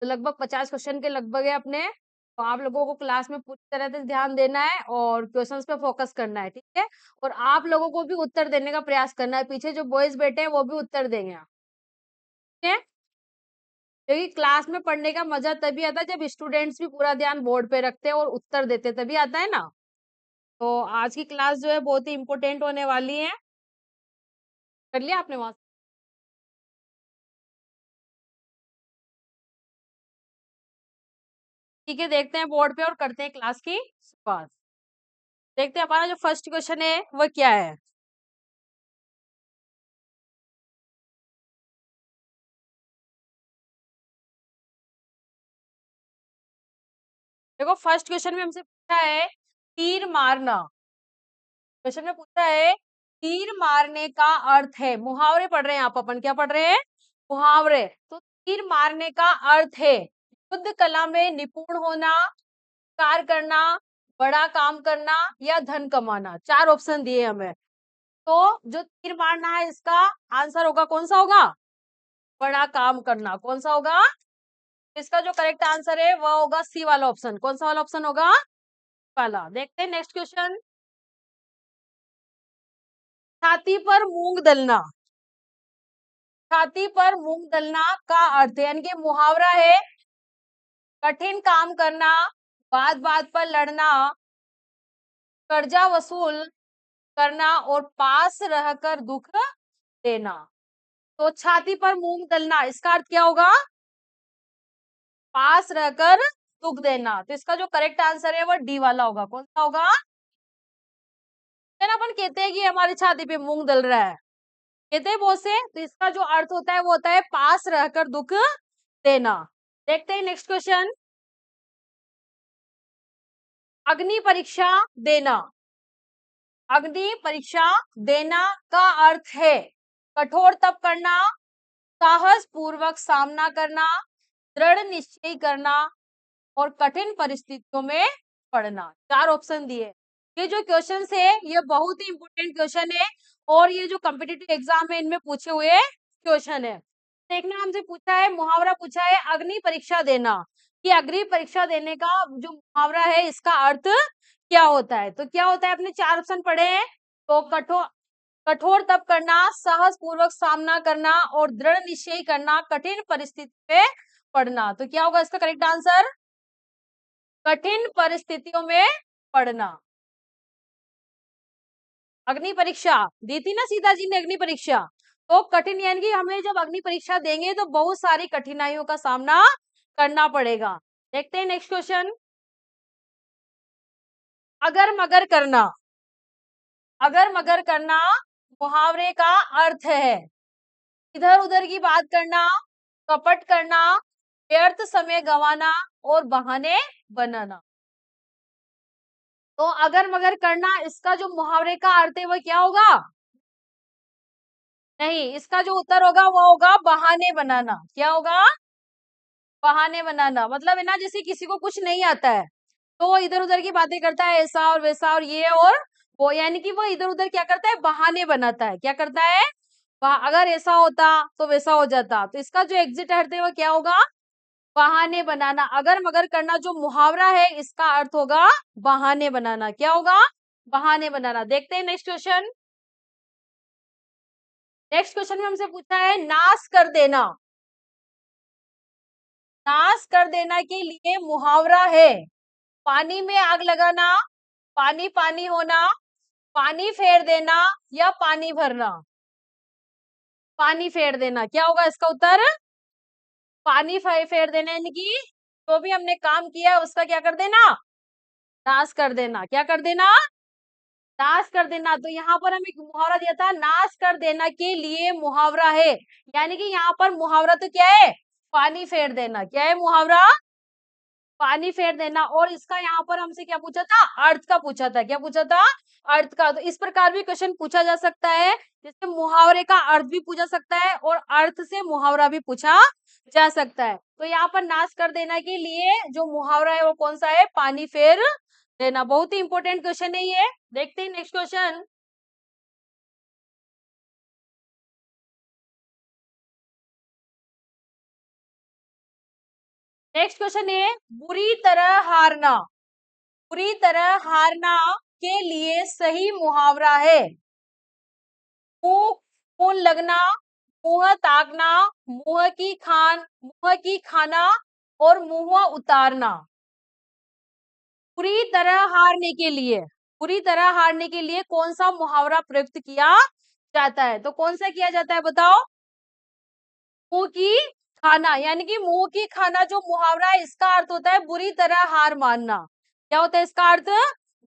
तो लगभग 50 क्वेश्चन के लगभग है अपने। तो आप लोगों को क्लास में पूरी तरह से ध्यान देना है और क्वेश्चंस पे फोकस करना है, ठीक है? और आप लोगों को भी उत्तर देने का प्रयास करना है। पीछे जो बॉयज बैठे हैं वो भी उत्तर देंगे, ठीक है? क्योंकि क्लास में पढ़ने का मजा तभी आता है जब स्टूडेंट्स भी पूरा ध्यान बोर्ड पे रखते हैं और उत्तर देते हैं, तभी आता है ना। तो आज की क्लास जो है बहुत ही इंपॉर्टेंट होने वाली है। कर लिया आपने वहां? ठीक है, देखते हैं बोर्ड पे और करते हैं क्लास की शुरुआत। देखते हैं हमारा जो फर्स्ट क्वेश्चन है वो क्या है। देखो फर्स्ट क्वेश्चन में हमसे पूछा है तीर मारना। क्वेश्चन में पूछा है तीर मारने का अर्थ है, मुहावरे पढ़ रहे हैं आप, अपन क्या पढ़ रहे हैं? मुहावरे। तो तीर मारने का अर्थ है युद्ध कला में निपुण होना, कार्य करना, बड़ा काम करना या धन कमाना। चार ऑप्शन दिए हमें। तो जो तीर मारना है इसका आंसर होगा, कौन सा होगा? बड़ा काम करना। कौन सा होगा? इसका जो करेक्ट आंसर है वो होगा सी वाला ऑप्शन। कौन सा वाला ऑप्शन होगा? वाला। देखते हैं नेक्स्ट क्वेश्चन। छाती पर मूंग दलना। छाती पर मूंग दलना का अर्थ है, यानी कि मुहावरा है कठिन काम करना, बात बात पर लड़ना, कर्जा वसूल करना और पास रहकर दुख देना। तो छाती पर मूंग दलना इसका अर्थ क्या होगा? पास रहकर दुख देना। तो इसका जो करेक्ट आंसर है वो डी वाला होगा। कौन सा होगा? है ना, अपन कहते हैं कि हमारी छाती पे मूंग दल रहा है, कहते हैं बहुत से। तो इसका जो अर्थ होता है वो होता है पास रहकर दुख देना। देखते हैं नेक्स्ट क्वेश्चन। अग्नि परीक्षा देना। अग्नि परीक्षा देना का अर्थ है कठोर तप करना, साहस पूर्वक सामना करना, दृढ़ निश्चय करना और कठिन परिस्थितियों में पढ़ना। चार ऑप्शन दिए। ये जो क्वेश्चन है ये बहुत ही इंपोर्टेंट क्वेश्चन है और ये जो कॉम्पिटिटिव एग्जाम है इनमें पूछे हुए क्वेश्चन है। देखना, हमसे पूछा है मुहावरा, पूछा है अग्नि परीक्षा देना, कि अग्नि परीक्षा देने का जो मुहावरा है इसका अर्थ क्या होता है। तो क्या होता है, अपने चार ऑप्शन पढ़े हैं। तो कठोर कठोर तप करना, साहस पूर्वक सामना करना और दृढ़ निश्चय करना, कठिन परिस्थिति में पढ़ना। तो क्या होगा इसका करेक्ट आंसर? कठिन परिस्थितियों में पढ़ना। अग्नि परीक्षा दी थी ना सीता जी ने, अग्नि परीक्षा। तो कठिन यानी कि हमें जब अग्नि परीक्षा देंगे तो बहुत सारी कठिनाइयों का सामना करना पड़ेगा। देखते हैं नेक्स्ट क्वेश्चन। अगर मगर करना। अगर मगर करना मुहावरे का अर्थ है इधर उधर की बात करना, कपट करना, व्यर्थ समय गंवाना और बहाने बनाना। तो अगर मगर करना इसका जो मुहावरे का अर्थ है वो क्या होगा? नहीं, इसका जो उत्तर होगा वो होगा बहाने बनाना। क्या होगा? बहाने बनाना। मतलब है ना, जैसे किसी को कुछ नहीं आता है तो वो इधर उधर की बातें करता है, ऐसा और वैसा और ये और वो, यानी कि वो इधर उधर क्या करता है? बहाने बनाता है। क्या करता है? अगर ऐसा होता तो वैसा हो जाता। तो इसका जो एग्जिट अर्थ है वो क्या होगा? बहाने बनाना। अगर मगर करना जो मुहावरा है इसका अर्थ होगा बहाने बनाना। क्या होगा? बहाने बनाना। देखते हैं नेक्स्ट क्वेश्चन। नेक्स्ट क्वेश्चन में हमसे पूछा है नाश कर देना। नाश कर देना के लिए मुहावरा है पानी में आग लगाना, पानी पानी होना, पानी फेर देना या पानी भरना। पानी फेर देना। क्या होगा इसका उत्तर? पानी फेर देना, यानी कि जो भी हमने काम किया है उसका क्या कर देना? नाश कर देना। क्या कर देना? नाश कर देना। तो यहाँ पर हमें मुहावरा दिया था नाश कर देना के लिए मुहावरा है, यानी कि यहाँ पर मुहावरा तो क्या है? पानी फेर देना। क्या है मुहावरा? पानी फेर देना। और इसका यहाँ पर हमसे क्या पूछा था? अर्थ का पूछा था। क्या पूछा था? अर्थ का। तो इस प्रकार भी क्वेश्चन पूछा जा सकता है, जैसे मुहावरे का अर्थ भी पूछा सकता है और अर्थ से मुहावरा भी पूछा जा सकता है। तो यहाँ पर नाश कर देना के लिए जो मुहावरा है वो कौन सा है? पानी फेर देना। बहुत ही इंपॉर्टेंट क्वेश्चन है ये। देखते हैं नेक्स्ट क्वेश्चन। नेक्स्ट क्वेश्चन है बुरी तरह हारना। बुरी तरह हारना के लिए सही मुहावरा है मुंह खून लगना, मुंह ताकना, मुंह की खाना और मुंह उतारना। बुरी तरह हारने के लिए, बुरी तरह हारने के लिए कौन सा मुहावरा प्रयुक्त किया जाता है? तो कौन सा किया जाता है बताओ? मुंह की खाना, यानी कि मुंह की खाना जो मुहावरा है इसका अर्थ होता है बुरी तरह हार मानना। क्या होता है इसका अर्थ?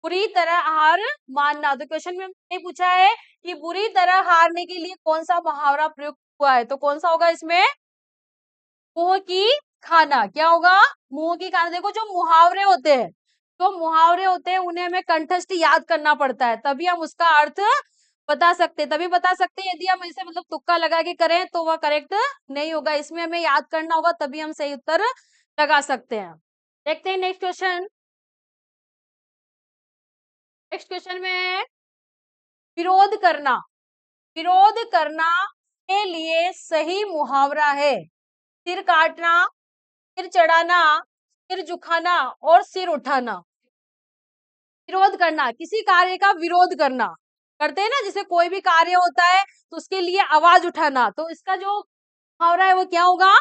बुरी तरह हार मानना। तो क्वेश्चन में ये पूछा है कि बुरी तरह हारने के लिए कौन सा मुहावरा प्रयुक्त हुआ है, तो कौन सा होगा इसमें? मुंह की खाना। क्या होगा? मुंह की खाना। देखो जो मुहावरे होते हैं, जो मुहावरे होते हैं उन्हें हमें कंठस्थ याद करना पड़ता है, तभी हम उसका अर्थ बता सकते हैं, तभी बता सकते हैं। यदि हम इसे मतलब तुक्का लगा के करें तो वह करेक्ट नहीं होगा, इसमें हमें याद करना होगा तभी हम सही उत्तर लगा सकते हैं। देखते हैं नेक्स्ट क्वेश्चन। नेक्स्ट क्वेश्चन में विरोध करना। विरोध करना के लिए सही मुहावरा है सिर काटना, सिर चढ़ाना, सिर झुकाना और सिर उठाना। विरोध करना, किसी कार्य का विरोध करना, करते हैं ना, जैसे कोई भी कार्य होता है तो उसके लिए आवाज उठाना, तो इसका जो मुहावरा है वो क्या होगा?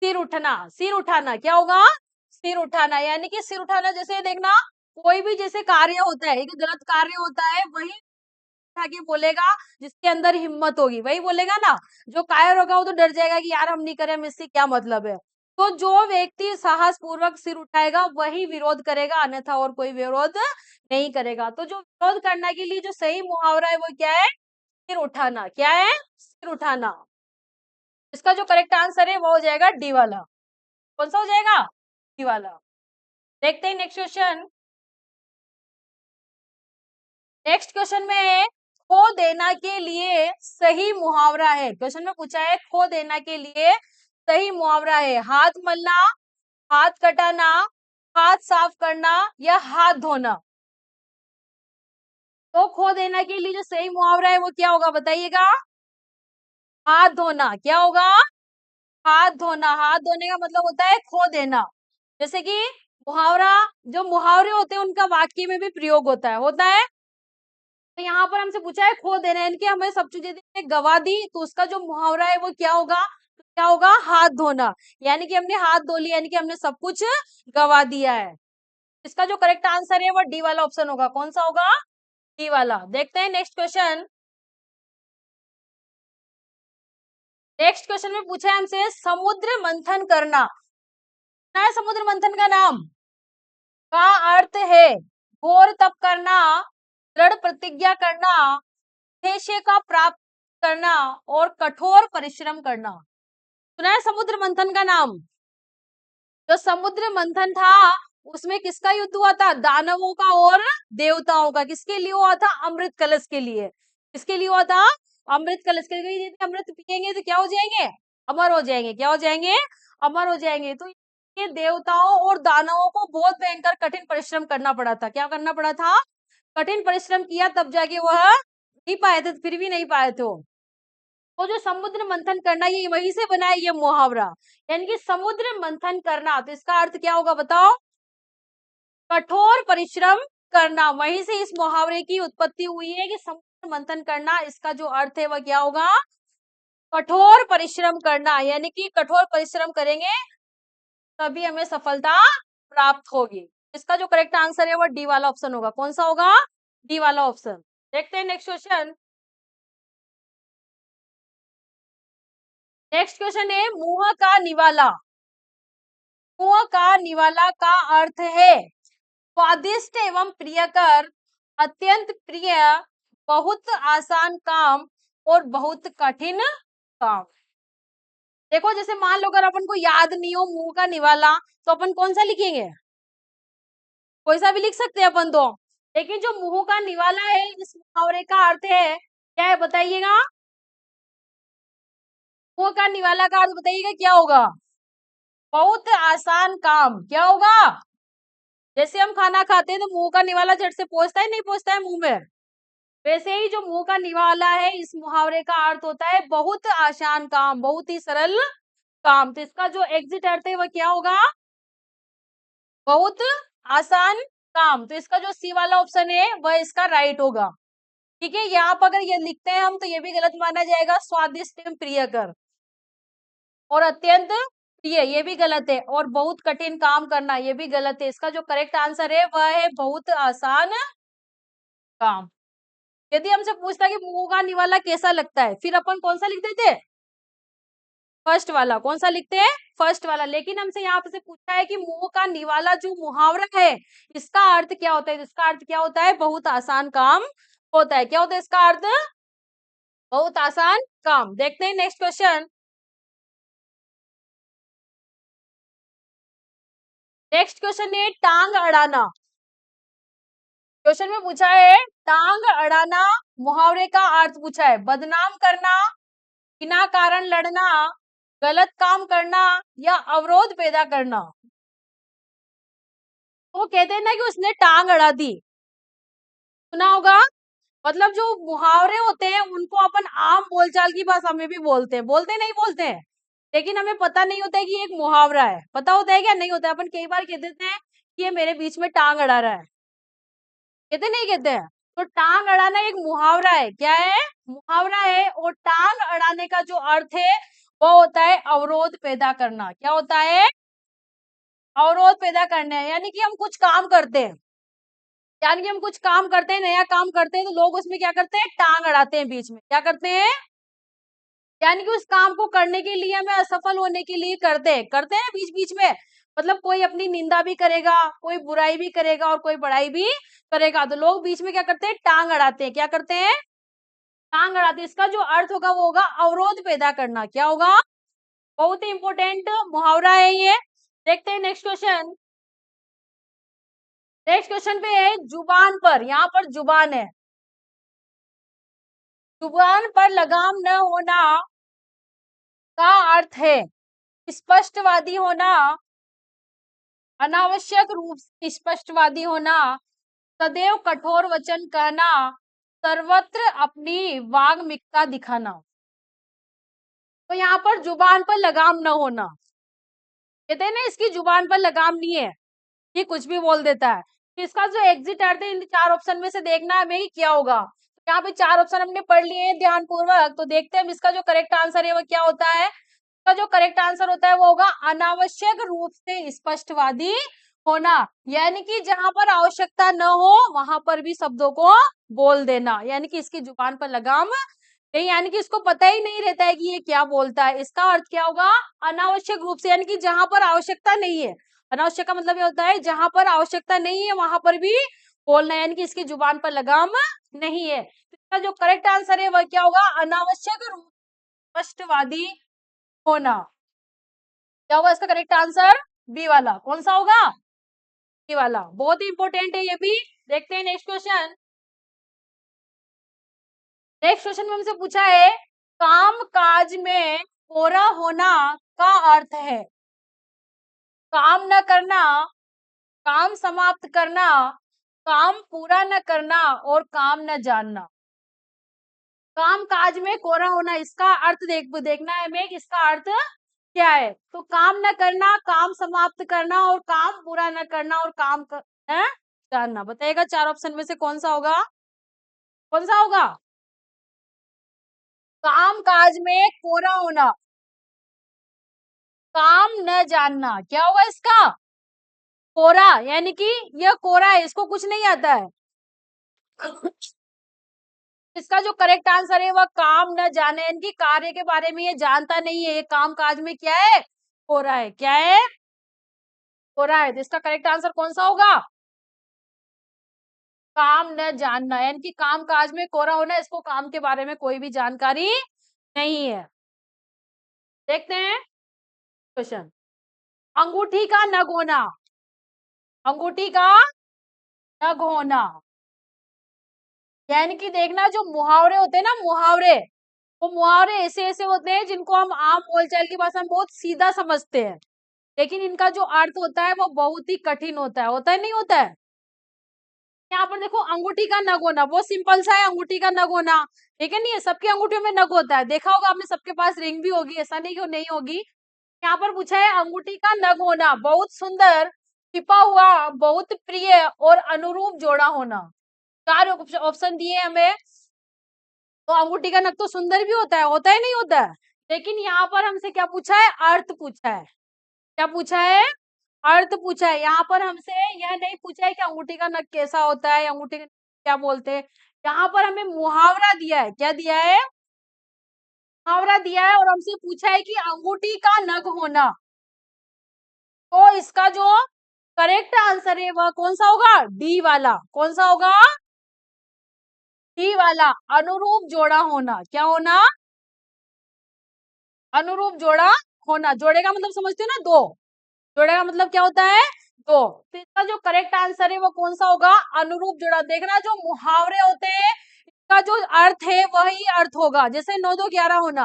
सिर उठना। सिर उठाना क्या होगा? सिर उठाना, यानी कि सिर उठाना जैसे देखना, कोई भी जैसे कार्य होता है, एक गलत कार्य होता है, वही उठा के बोलेगा जिसके अंदर हिम्मत होगी, वही बोलेगा ना। जो कायर होगा वो तो डर जाएगा कि यार हम नहीं करें, हम इससे क्या मतलब है। तो जो व्यक्ति साहस पूर्वक सिर उठाएगा वही विरोध करेगा, अन्यथा और कोई विरोध नहीं करेगा। तो जो विरोध करने के लिए जो सही मुहावरा है वो क्या है? सिर उठाना। क्या है? सिर उठाना। इसका जो करेक्ट आंसर है वो हो जाएगा डी वाला। कौन सा हो जाएगा? डी वाला। देखते हैं नेक्स्ट क्वेश्चन। नेक्स्ट क्वेश्चन में खो देना के लिए सही मुहावरा है। क्वेश्चन में पूछा है खो देना के लिए सही मुहावरा है हाथ मलना, हाथ कटाना, हाथ साफ करना या हाथ धोना। तो खो देना के लिए जो सही मुहावरा है वो क्या होगा बताइएगा? हाथ धोना। क्या होगा? हाथ धोना। हाथ धोने का मतलब होता है खो देना। जैसे कि मुहावरा, जो मुहावरे होते हैं उनका वाक्य में भी प्रयोग होता है। तो यहाँ पर हमसे पूछा है खो देना, यानी कि हमें सब चीजें गवा दी, तो उसका जो मुहावरा है वो क्या होगा? तो क्या होगा? हाथ धोना। यानी कि हमने हाथ धो लिया, यानी कि हमने सब कुछ गवा दिया है। इसका जो करेक्ट आंसर है वो डी वाला ऑप्शन होगा। कौन सा होगा? डी वाला। देखते हैं नेक्स्ट क्वेश्चन। नेक्स्ट क्वेश्चन में पूछा है हमसे समुद्र मंथन करना। क्या है समुद्र मंथन का नाम? का अर्थ है घोर तप करना, दृढ़ प्रतिज्ञा करना, उद्देश्य का प्राप्त करना और कठोर परिश्रम करना। सुना है समुद्र मंथन का नाम? जो समुद्र मंथन था उसमें किसका युद्ध हुआ था? दानवों का और देवताओं का। किसके लिए हुआ था? अमृत कलश के लिए। किसके लिए हुआ था? अमृत कलश के लिए। यदि अमृत पिएंगे तो क्या हो जाएंगे? अमर हो जाएंगे। क्या हो जाएंगे? अमर हो जाएंगे। तो ये देवताओं और दानवों को बहुत भयंकर कठिन परिश्रम करना पड़ा था। क्या करना पड़ा था? कठिन परिश्रम किया तब जाके वह नहीं पाए थे, फिर भी नहीं पाए थे वो। वो जो समुद्र मंथन करना ये वहीं से बना है ये मुहावरा, यानी कि समुद्र मंथन करना। तो इसका अर्थ क्या होगा बताओ? कठोर परिश्रम करना। वहीं से इस मुहावरे की उत्पत्ति हुई है कि समुद्र मंथन करना, इसका जो अर्थ है वह क्या होगा? कठोर परिश्रम करना। यानी कि कठोर परिश्रम करेंगे तभी हमें सफलता प्राप्त होगी। इसका जो करेक्ट आंसर है वो डी वाला ऑप्शन होगा। कौन सा होगा? डी वाला ऑप्शन। देखते हैं नेक्स्ट क्वेश्चन। नेक्स्ट क्वेश्चन है मुंह का निवाला। मुंह का निवाला का अर्थ है स्वादिष्ट एवं प्रियकर, अत्यंत प्रिय, बहुत आसान काम और बहुत कठिन काम। देखो जैसे मान लो अगर अपन को याद नहीं हो मुंह का निवाला तो अपन कौन सा लिखेंगे? कोई सा भी लिख सकते हैं अपन तो। लेकिन जो मुंह का निवाला है इस मुहावरे का अर्थ है क्या है बताइएगा? मुंह का निवाला का अर्थ बताइएगा क्या होगा? बहुत आसान काम। क्या होगा? जैसे हम खाना खाते हैं तो मुंह का निवाला झट से पहुंचता है नहीं पहुंचता है मुंह में, वैसे ही जो मुंह का निवाला है इस मुहावरे का अर्थ होता है बहुत आसान काम, बहुत ही सरल काम। तो इसका जो एग्जिट अर्थ है वह क्या होगा? बहुत आसान काम। तो इसका जो सी वाला ऑप्शन है वह इसका राइट होगा। ठीक है, यहाँ पर अगर ये लिखते हैं हम तो ये भी गलत माना जाएगा, स्वादिष्ट एवं प्रियकर और अत्यंत प्रिय, ये भी गलत है। और बहुत कठिन काम करना, ये भी गलत है। इसका जो करेक्ट आंसर है वह है बहुत आसान काम। यदि हमसे पूछता कि मुंह का निवाला कैसा लगता है, फिर अपन कौन सा लिख देते? फर्स्ट वाला। कौन सा लिखते हैं? फर्स्ट वाला। लेकिन हमसे यहाँ पे से पूछा है कि मुंह का निवाला जो मुहावरा है, इसका अर्थ क्या होता है? इसका अर्थ क्या होता है? बहुत आसान काम होता है। क्या होता है इसका अर्थ? बहुत आसान काम। देखते हैं नेक्स्ट क्वेश्चन। नेक्स्ट क्वेश्चन है टांग अड़ाना। क्वेश्चन में पूछा है टांग अड़ाना मुहावरे का अर्थ पूछा है। बदनाम करना, बिना कारण लड़ना, गलत काम करना या अवरोध पैदा करना। वो कहते हैं ना कि उसने टांग अड़ा दी, सुना होगा। मतलब जो मुहावरे होते हैं उनको अपन आम बोलचाल की भाषा में भी बोलते हैं, बोलते नहीं बोलते हैं, लेकिन हमें पता नहीं होता है कि ये एक मुहावरा है। पता होता है क्या? नहीं होता है। अपन कई बार कह देते हैं कि ये मेरे बीच में टांग अड़ा रहा है, कहते नहीं कहते हैं? तो टांग अड़ाना एक मुहावरा है। क्या है? मुहावरा है। और टांग अड़ाने का जो अर्थ है वो होता है अवरोध पैदा करना। क्या होता है? अवरोध पैदा करना है। यानी कि हम कुछ काम करते हैं, यानी कि हम कुछ काम करते हैं, नया काम करते हैं, तो लोग उसमें क्या करते हैं? टांग अड़ाते हैं बीच में। क्या करते हैं? यानी कि उस काम को करने के लिए, हमें असफल होने के लिए करते हैं बीच बीच में। मतलब कोई अपनी निंदा भी करेगा, कोई बुराई भी करेगा और कोई बड़ाई भी करेगा, तो लोग बीच में क्या करते हैं? टांग अड़ाते हैं। क्या करते हैं? टांग अड़ाते हैं। इसका जो अर्थ होगा वो होगा अवरोध पैदा करना। क्या होगा? बहुत ही इंपॉर्टेंट मुहावरा है ये। देखते हैं नेक्स्ट क्वेश्चन। नेक्स्ट क्वेश्चन पे है जुबान पर। यहाँ पर जुबान है, जुबान पर लगाम न होना का अर्थ है स्पष्टवादी होना, अनावश्यक रूप से स्पष्टवादी होना, सदैव कठोर वचन कहना, सर्वत्र अपनी वाग्मिकता दिखाना। तो यहाँ पर जुबान पर लगाम न होना, कहते हैं ना इसकी जुबान पर लगाम नहीं है, ये कुछ भी बोल देता है। तो इसका जो एग्जिट अर्थ है इन चार ऑप्शन में से देखना हमें कि क्या होगा। तो यहाँ पे चार ऑप्शन हमने पढ़ लिए हैं ध्यान पूर्वक, तो देखते हैं इसका जो करेक्ट आंसर है वो क्या होता है। इसका जो करेक्ट आंसर होता है वो होगा अनावश्यक रूप से स्पष्टवादी होना। यानी कि जहां पर आवश्यकता न हो वहां पर भी शब्दों को बोल देना, यानी कि इसकी जुबान पर लगाम नहीं, यानी कि इसको पता ही नहीं रहता है कि ये क्या बोलता है। इसका अर्थ क्या होगा? अनावश्यक रूप से, यानी कि जहां पर आवश्यकता नहीं है। अनावश्यक का मतलब ये होता है जहां पर आवश्यकता नहीं है वहां पर भी बोलना, यानी कि इसकी जुबान पर लगाम नहीं है। इसका जो करेक्ट आंसर है वह क्या होगा? अनावश्यक रूप स्पष्टवादी होना। क्या होगा इसका करेक्ट आंसर? बी वाला। कौन सा होगा? बी वाला। बहुत ही इंपॉर्टेंट है ये भी। देखते हैं नेक्स्ट क्वेश्चन। नेक्स्ट क्वेश्चन में हमसे पूछा है काम काज में कोरा होना का अर्थ है काम न करना, काम समाप्त करना, काम पूरा न करना और काम न जानना। काम काज में कोरा होना, इसका अर्थ देखना है हमें कि इसका अर्थ क्या है। तो काम न करना, काम समाप्त करना और काम पूरा न करना और न जानना। बताइएगा चार ऑप्शन में से कौन सा होगा? कौन सा होगा? काम काज में कोरा होना, काम न जानना। क्या होगा इसका? कोरा, यानी कि यह कोरा है, इसको कुछ नहीं आता है। इसका जो करेक्ट आंसर है वह काम न जाने, यानी कि कार्य के बारे में ये जानता नहीं है, ये काम काज में क्या है? कोरा है। क्या है? कोरा है। तो इसका करेक्ट आंसर कौन सा होगा? काम न जानना, यानी कि काम काज में कोरा होना, इसको काम के बारे में कोई भी जानकारी नहीं है। देखते हैं क्वेश्चन। अंगूठी का नग होना, अंगूठी का नग होना, यानी कि देखना जो मुहावरे होते हैं ना, मुहावरे, वो मुहावरे ऐसे ऐसे होते हैं जिनको हम आम बोलचाल की भाषा में बहुत सीधा समझते हैं, लेकिन इनका जो अर्थ होता है वो बहुत ही कठिन होता है नहीं होता है। यहाँ पर देखो अंगूठी का नग होना, वो सिंपल सा है, अंगूठी का नग होना, ठीक है। नहीं है सबकी अंगूठियों में नग होता है, देखा होगा आपने, सबके पास रिंग भी होगी, ऐसा नहीं कि नहीं होगी। यहाँ पर पूछा है अंगूठी का नग होना, बहुत सुंदर, छिपा हुआ, बहुत प्रिय और अनुरूप जोड़ा होना। चार ऑप्शन दिए हमें। तो अंगूठी का नग तो सुंदर भी होता है नहीं होता है। लेकिन यहाँ पर हमसे क्या पूछा है, अर्थ पूछा है। क्या पूछा है, अर्थ पूछा है। यहाँ पर हमसे यह नहीं पूछा है कि अंगूठी का नग कैसा होता है, अंगूठी का क्या बोलते हैं। यहाँ पर हमें मुहावरा दिया है। क्या दिया है, मुहावरा दिया है, और हमसे पूछा है कि अंगूठी का नग होना। तो इसका जो करेक्ट आंसर है वह कौन सा होगा, डी वाला। कौन सा होगा, डी वाला, अनुरूप जोड़ा होना। क्या होना, अनुरूप जोड़ा होना। जोड़े का मतलब समझते हो ना, दो। जोड़े का मतलब क्या होता है, दो। तो इसका जो करेक्ट आंसर है वो कौन सा होगा, अनुरूप जोड़ा। देखना जो मुहावरे होते हैं इसका जो अर्थ है वही अर्थ होगा। जैसे 9 2 11 होना,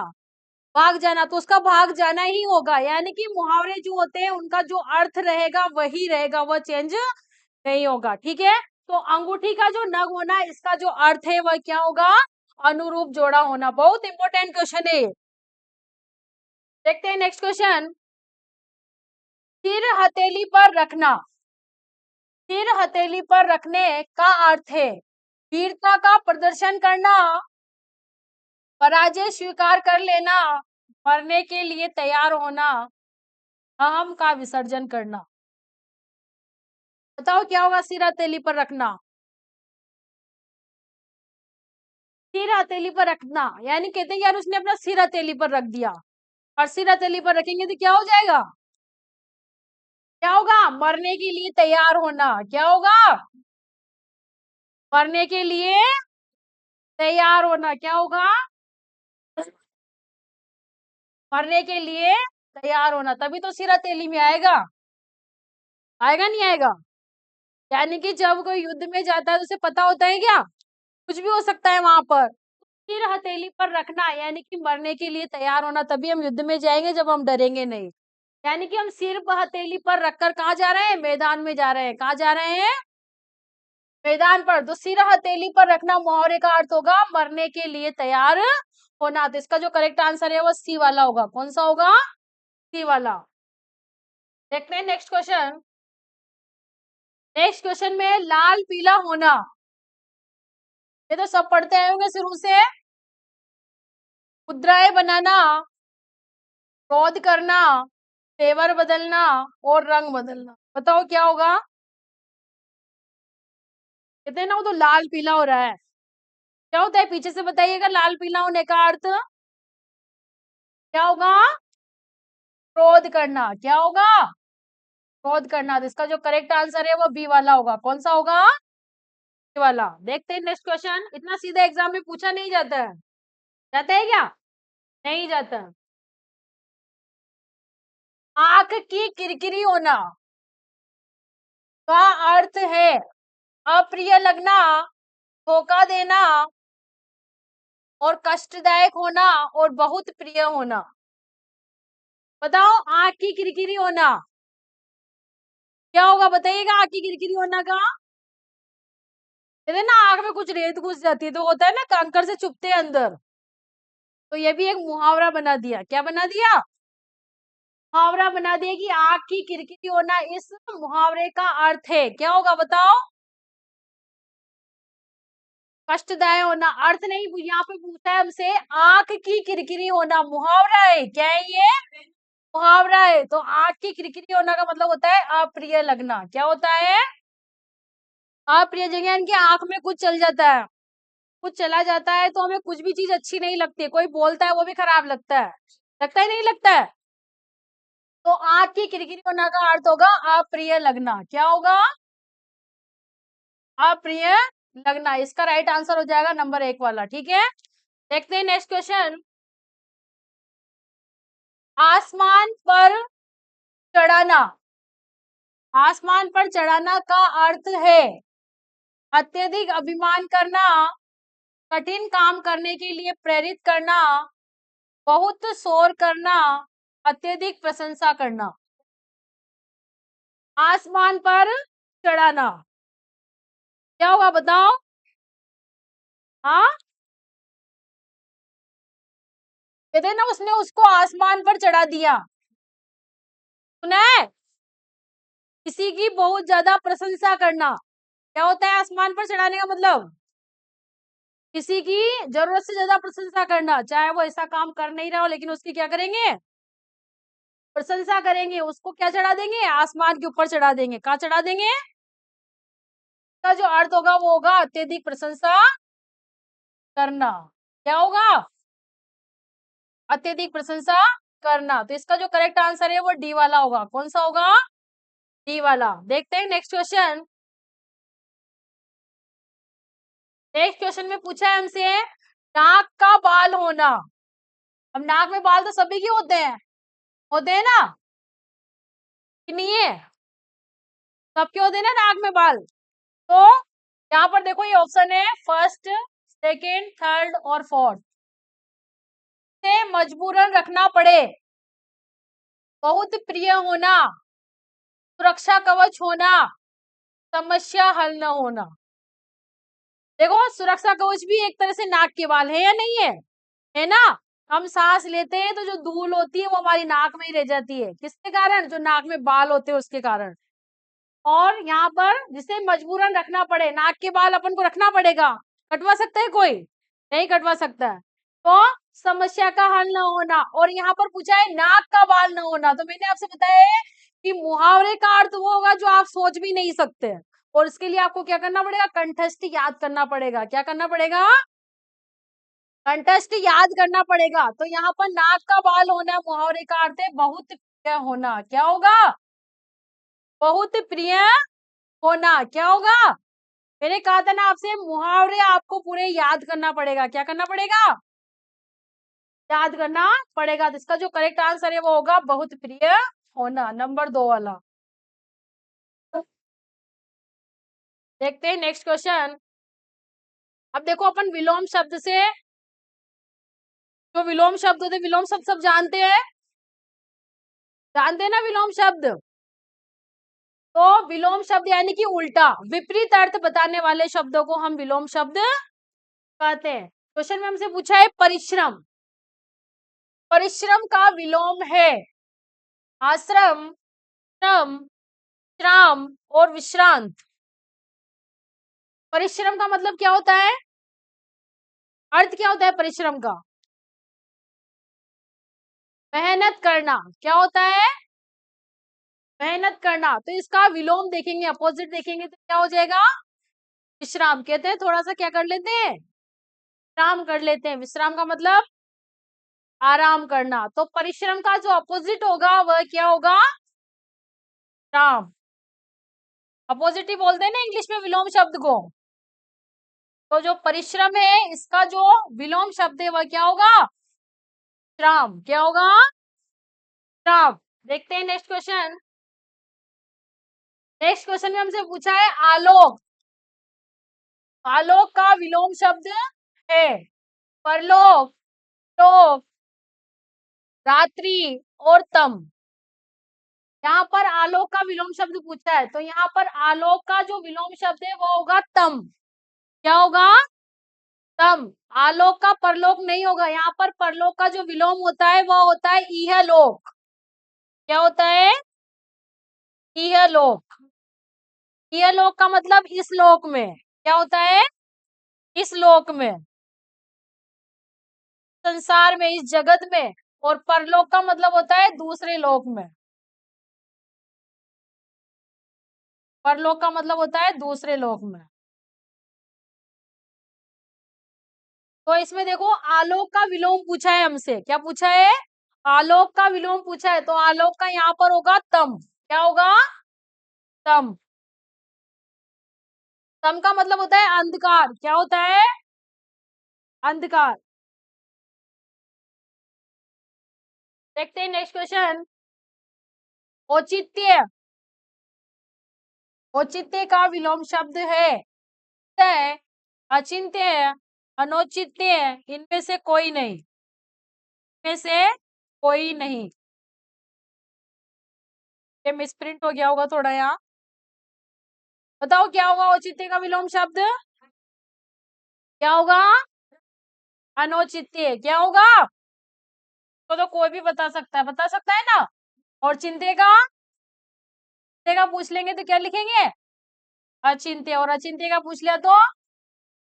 भाग जाना, तो उसका भाग जाना ही होगा। यानी कि मुहावरे जो होते हैं उनका जो अर्थ रहेगा वही रहेगा, वह चेंज नहीं होगा। ठीक है, तो अंगूठी का जो नग होना, इसका जो अर्थ है वह क्या होगा, अनुरूप जोड़ा होना। बहुत इंपॉर्टेंट क्वेश्चन है। देखते हैं नेक्स्ट क्वेश्चन। सिर हथेली पर रखना, सिर हथेली पर रखने का अर्थ है वीरता का प्रदर्शन करना, पराजय स्वीकार कर लेना, मरने के लिए तैयार होना, अहम का विसर्जन करना। बताओ क्या होगा सिर हथेली पर रखना। सिर हथेली पर रखना यानी कहते हैं यार उसने अपना सिर हथेली पर रख दिया, और सिर हथेली पर रखेंगे तो क्या हो जाएगा, क्या होगा, मरने के लिए तैयार होना। क्या होगा, मरने के लिए तैयार होना। क्या होगा, मरने के लिए तैयार होना। तभी तो सिर हथेली में आएगा, आएगा नहीं आएगा। यानी कि जब कोई युद्ध में जाता है तो उसे पता होता है क्या, कुछ भी हो सकता है वहां पर। सिर हथेली पर रखना यानी कि मरने के लिए तैयार होना, तभी हम युद्ध में जाएंगे जब हम डरेंगे नहीं। यानी कि हम सिर पर हथेली पर रखकर कहाँ जा रहे हैं, मैदान में जा रहे हैं। कहाँ जा रहे हैं, मैदान पर। तो सिर हथेली पर रखना मुहावरे का अर्थ होगा मरने के लिए तैयार होना। तो इसका जो करेक्ट आंसर है वो सी वाला होगा। कौन सा होगा, सी वाला। देखते हैं नेक्स्ट क्वेश्चन। नेक्स्ट क्वेश्चन में लाल पीला होना, ये तो सब पढ़ते आए होंगे शुरू से। मुद्राएं बनाना, क्रोध करना, तेवर बदलना और रंग बदलना। बताओ क्या होगा। कहते हैं ना वो तो लाल पीला हो रहा है, क्या होता है पीछे से बताइएगा। लाल पीला होने का अर्थ क्या होगा, क्रोध करना। क्या होगा, क्रोध करना। तो इसका जो करेक्ट आंसर है वो बी वाला होगा। कौन सा होगा, बी वाला। देखते हैं नेक्स्ट क्वेश्चन। इतना सीधा एग्जाम में पूछा नहीं जाता है, जाता है क्या, नहीं जाता। आंख की किरकिरी होना का अर्थ है अप्रिय लगना, धोखा देना और कष्टदायक होना और बहुत प्रिय होना। बताओ आंख की किरकिरी होना क्या होगा, बताइएगा। आंख की किरकिरी होना का, कहते हैं ना आंख में कुछ रेत घुस जाती है तो होता है ना कंकर से चुभते हैं अंदर। तो ये भी एक मुहावरा बना दिया। क्या बना दिया, मुहावरा बना दिया कि आंख की किरकिरी होना इस मुहावरे का अर्थ है। क्या होगा बताओ, कष्टदायक होना। अर्थ नहीं, यहाँ पे पूछा है हमसे आंख की किरकिरी होना, मुहावरा है। क्या है ये, मुहावरा है। तो आंख की किरकिरी होना का मतलब होता है अप्रिय लगना। क्या होता है, अप्रिय जगह इनकी आंख में कुछ चल जाता है, कुछ चला जाता है तो हमें कुछ भी चीज अच्छी नहीं लगती। कोई बोलता है वो भी खराब लगता है, लगता ही नहीं लगता है। तो आंख की किरकिरी होना का अर्थ होगा अप्रिय लगना। क्या होगा, अप्रिय लगना। इसका राइट आंसर हो जाएगा नंबर 1 वाला। ठीक है, देखते हैं नेक्स्ट क्वेश्चन। आसमान पर चढ़ाना, आसमान पर चढ़ाना का अर्थ है अत्यधिक अभिमान करना, कठिन काम करने के लिए प्रेरित करना, बहुत शोर करना, अत्यधिक प्रशंसा करना। आसमान पर चढ़ाना क्या होगा बताओ, हाँ कहते हैं ना उसने उसको आसमान पर चढ़ा दिया। सुना है? किसी की बहुत ज्यादा प्रशंसा करना क्या होता है? आसमान पर चढ़ाने का मतलब किसी की जरूरत से ज्यादा प्रशंसा करना, चाहे वो ऐसा काम कर नहीं रहा हो लेकिन उसकी क्या करेंगे? प्रशंसा करेंगे। उसको क्या चढ़ा देंगे? आसमान के ऊपर चढ़ा देंगे। कहाँ चढ़ा देंगे? का जो अर्थ होगा वो होगा अत्यधिक प्रशंसा करना। क्या होगा? अत्यधिक प्रशंसा करना। तो इसका जो करेक्ट आंसर है वो डी वाला होगा। कौन सा होगा? डी वाला। देखते हैं नेक्स्ट क्वेश्चन। नेक्स्ट क्वेश्चन में पूछा है हमसे नाक का बाल होना। अब नाक में बाल तो सभी के होते हैं ना कि नहीं है? सबके होते हैं ना नाक में बाल। तो यहाँ पर देखो ये ऑप्शन है फर्स्ट, सेकंड, थर्ड और फोर्थ। से मजबूरन रखना पड़े, बहुत प्रिय होना, सुरक्षा कवच होना, समस्या हल न होना। देखो सुरक्षा कवच भी एक तरह से नाक के बाल है या नहीं है? है ना? हम सांस लेते हैं तो जो धूल होती है वो हमारी नाक में ही रह जाती है। किसके कारण? जो नाक में बाल होते हैं उसके कारण। और यहाँ पर जिसे मजबूरन रखना पड़े, नाक के बाल अपन को रखना पड़ेगा। कटवा सकता है कोई? नहीं कटवा सकता है। तो समस्या का हल न होना, और यहाँ पर पूछा है नाक का बाल न होना। तो मैंने आपसे बताया है कि मुहावरे का अर्थ वो होगा जो आप सोच भी नहीं सकते, और इसके लिए आपको क्या करना पड़ेगा? कंठस्थ याद करना पड़ेगा। क्या करना पड़ेगा? कंठस्थ याद करना पड़ेगा। तो यहाँ पर नाक का बाल होना मुहावरे का अर्थ है बहुत प्रिय होना। क्या होगा? बहुत प्रिय होना। क्या होगा? मैंने कहा था ना आपसे मुहावरे आपको पूरे याद करना पड़ेगा। क्या करना पड़ेगा? याद करना पड़ेगा। तो इसका जो करेक्ट आंसर है वो होगा बहुत प्रिय होना, नंबर 2 वाला। देखते हैं नेक्स्ट क्वेश्चन। अब देखो अपन विलोम शब्द से, जो विलोम शब्द होते हैं, विलोम शब्द सब जानते हैं, जानते हैं ना विलोम शब्द? तो विलोम शब्द यानी कि उल्टा विपरीत अर्थ बताने वाले शब्दों को हम विलोम शब्द कहते हैं। क्वेश्चन में हमसे पूछा है परिश्रम। परिश्रम का विलोम है आश्रम, श्रम, श्राम और विश्रांत। परिश्रम का मतलब क्या होता है? अर्थ क्या होता है परिश्रम का? मेहनत करना। क्या होता है? मेहनत करना। तो इसका विलोम देखेंगे, अपोजिट देखेंगे तो क्या हो जाएगा? विश्राम। कहते हैं थोड़ा सा क्या कर लेते हैं? विश्राम कर लेते हैं। विश्राम का मतलब आराम करना। तो परिश्रम का जो अपोजिट होगा वह क्या होगा? विश्राम। अपोजिट ही बोलते हैं ना इंग्लिश में विलोम शब्द को। तो जो परिश्रम है इसका जो विलोम शब्द है वह क्या होगा? विश्राम। क्या होगा? विश्राम। देखते हैं नेक्स्ट क्वेश्चन। नेक्स्ट क्वेश्चन में हमसे पूछा है आलोक। आलोक का विलोम शब्द है परलोक, लोक, रात्रि और तम। यहाँ पर आलोक का विलोम शब्द पूछा है, तो यहाँ पर आलोक का जो विलोम शब्द है वो होगा तम। क्या होगा? तम। आलोक का परलोक नहीं होगा। यहाँ पर परलोक का जो विलोम होता है वो होता है इहलोक। क्या होता है? इहलोक। इहलोक का मतलब इस लोक में। क्या होता है? इस लोक में, संसार में, इस जगत में। और परलोक का मतलब होता है दूसरे लोक में। परलोक का मतलब होता है दूसरे लोक में। तो इसमें देखो आलोक का विलोम पूछा है हमसे। क्या पूछा है? आलोक का विलोम पूछा है, तो आलोक का यहाँ पर होगा तम। क्या होगा? तम। तम का मतलब होता है अंधकार। क्या होता है? अंधकार। देखते हैं नेक्स्ट क्वेश्चन। औचित्य। औचित्य का विलोम शब्द है तय, अचिंत्य, अनौचित्य, इनमें से कोई नहीं। इनमें से कोई नहीं। ये मिसप्रिंट हो गया होगा थोड़ा यहाँ। बताओ क्या होगा औचित्य का विलोम शब्द? क्या होगा? अनौचित्य। क्या होगा? तो कोई भी बता सकता है ना? और चिंते का पूछ लेंगे तो क्या लिखेंगे? अचिंत्य। और अचिंत्य का पूछ लिया तो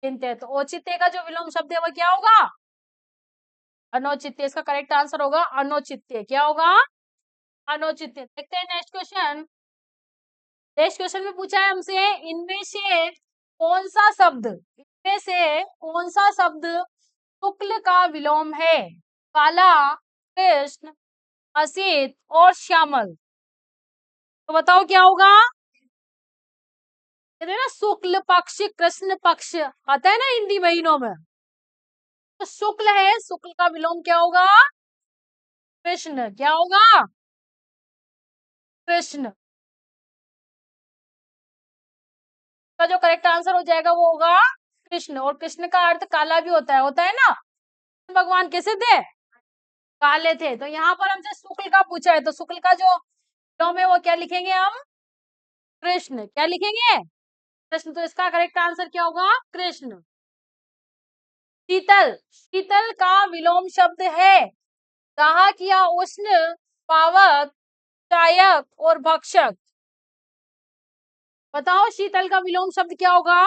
चिंत्य। तो औचित्य का जो विलोम शब्द है वो क्या होगा? अनौचित्य। इसका करेक्ट आंसर होगा अनौचित्य। क्या होगा? अनौचित्य। देखते हैं नेक्स्ट क्वेश्चन। नेक्स्ट क्वेश्चन में पूछा है हमसे, इनमें से कौन सा शब्द शुक्ल का विलोम है? काला, कृष्ण, असित और श्यामल। तो बताओ क्या होगा? कहते हैं ना शुक्ल पक्ष कृष्ण पक्ष, आता है ना हिंदी महीनों में। तो शुक्ल है, शुक्ल का विलोम क्या होगा? कृष्ण। क्या होगा? कृष्ण का जो करेक्ट आंसर हो जाएगा वो होगा कृष्ण। और कृष्ण का अर्थ काला भी होता है ना। भगवान कैसे थे? काले थे। तो यहाँ पर हमसे शुक्ल का पूछा है, तो शुक्ल का जो विलोम है वो क्या लिखेंगे हम? कृष्ण। क्या लिखेंगे? कृष्ण। तो इसका करेक्ट आंसर क्या होगा? कृष्ण। शीतल, शीतल का विलोम शब्द है दाहक या उष्ण, पावक, चायक और भक्षक। बताओ शीतल का विलोम शब्द क्या होगा?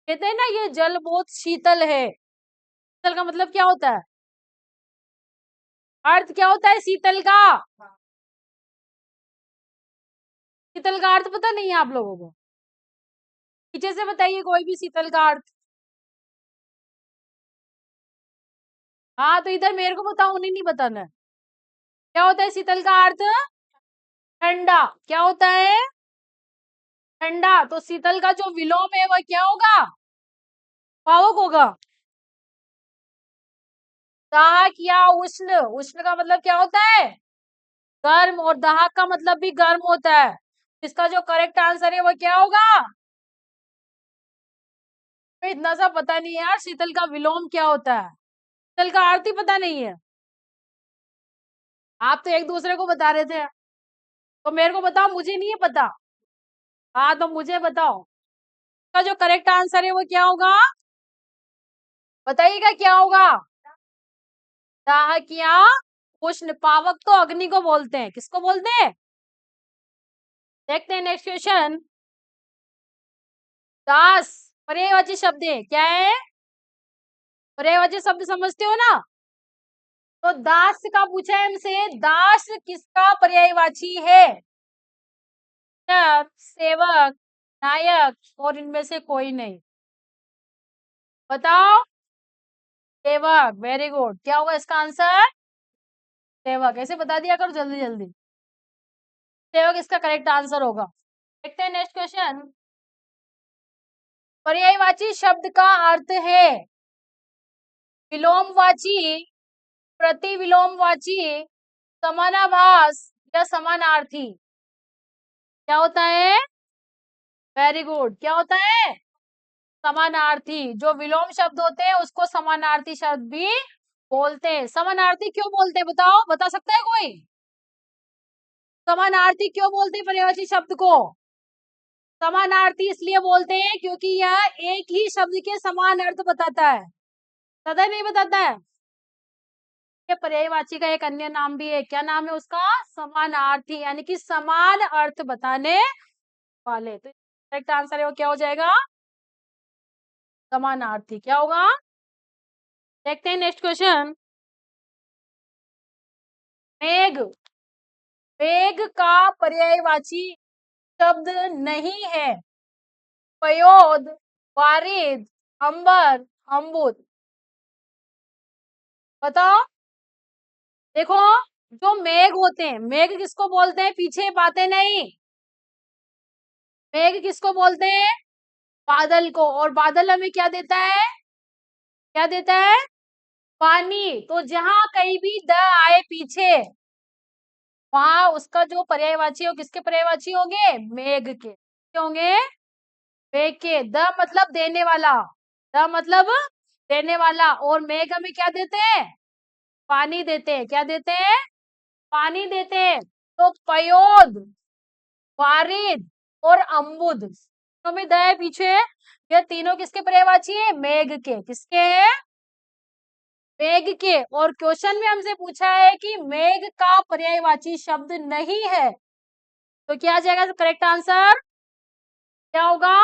कहते हैं ना ये जल बहुत शीतल है। शीतल का मतलब क्या होता है? अर्थ क्या होता है शीतल का? शीतल का अर्थ पता नहीं है आप लोगों को? पीछे से बताइए कोई भी शीतल का अर्थ। हाँ तो इधर मेरे को बताओ, उन्हें नहीं बताना है। क्या होता है शीतल का अर्थ? ठंडा। क्या होता है? ठंडा। तो शीतल का जो विलोम है वह क्या होगा? पावक होगा। दाहक या उष्ण, उष्ण का मतलब क्या होता है? गर्म। और दाहक का मतलब भी गर्म होता है। इसका जो करेक्ट आंसर है वो क्या होगा? तो इतना सा पता नहीं है यार शीतल का विलोम क्या होता है। शीतल का अर्थ ही पता नहीं है। आप तो एक दूसरे को बता रहे थे, तो मेरे को बताओ, मुझे नहीं है पता। हाँ तो मुझे बताओ, इसका जो करेक्ट आंसर है वो क्या होगा? बताइएगा क्या होगा? दाहक या उष्ण। पावक तो अग्नि को बोलते हैं। किसको बोलते हैं? देखते हैं नेक्स्ट क्वेश्चन। दास पर्यायवाची शब्द है। क्या है? पर्यायवाची शब्द समझते हो ना? तो दास का पूछा है हमसे, दास किसका पर्यायवाची है? सेवक, नायक और इनमें से कोई नहीं। बताओ। सेवक। Very good. क्या होगा इसका आंसर? सेवक। ऐसे बता दिया करो जल्दी जल्दी। सेवक इसका करेक्ट आंसर होगा। देखते हैं नेक्स्ट क्वेश्चन। पर्यायवाची शब्द का अर्थ है विलोमवाची, प्रतिविलोमवाची, समानाभास या समानार्थी। क्या होता है? Very good. क्या होता है? समानार्थी। जो विलोम शब्द होते हैं उसको समानार्थी शब्द भी बोलते हैं। समानार्थी क्यों बोलते हैं बताओ, बता सकता है कोई? समानार्थी क्यों बोलते हैं पर्यायवाची शब्द को? समानार्थी इसलिए बोलते हैं क्योंकि यह एक ही शब्द के समान अर्थ बताता है। सदा नहीं बताता है। ये पर्यायवाची का एक अन्य नाम भी है। क्या नाम है उसका? समानार्थी, यानी कि समान अर्थ बताने वाले। तो करेक्ट आंसर है वो क्या हो जाएगा? समानार्थी। क्या होगा? देखते हैं नेक्स्ट क्वेश्चन। मेघ, मेघ का पर्यायवाची शब्द नहीं है पयोद, वारिद, अंबर, अम्बुद। बताओ। देखो, जो मेघ होते हैं, मेघ किसको बोलते हैं? पीछे बातें नहीं। मेघ किसको बोलते हैं? बादल को। और बादल हमें क्या देता है? क्या देता है? पानी। तो जहां कहीं भी द आए पीछे, वहां उसका जो पर्यायवाची हो, किसके पर्यायवाची होंगे? मेघ के। क्या होंगे? मेघ के। द मतलब देने वाला, द मतलब देने वाला। और मेघ हमें क्या देते हैं? पानी देते हैं। क्या देते हैं? पानी देते हैं। तो पयोद, वारिद और अम्बुद, तो में दया पीछे, ये तीनों किसके पर्यायवाची है? मेघ के। किसके हैं? मेघ के, और क्वेश्चन में हमसे पूछा है कि मेघ का पर्यायवाची शब्द नहीं है, तो क्या आ जाएगा करेक्ट आंसर? क्या होगा?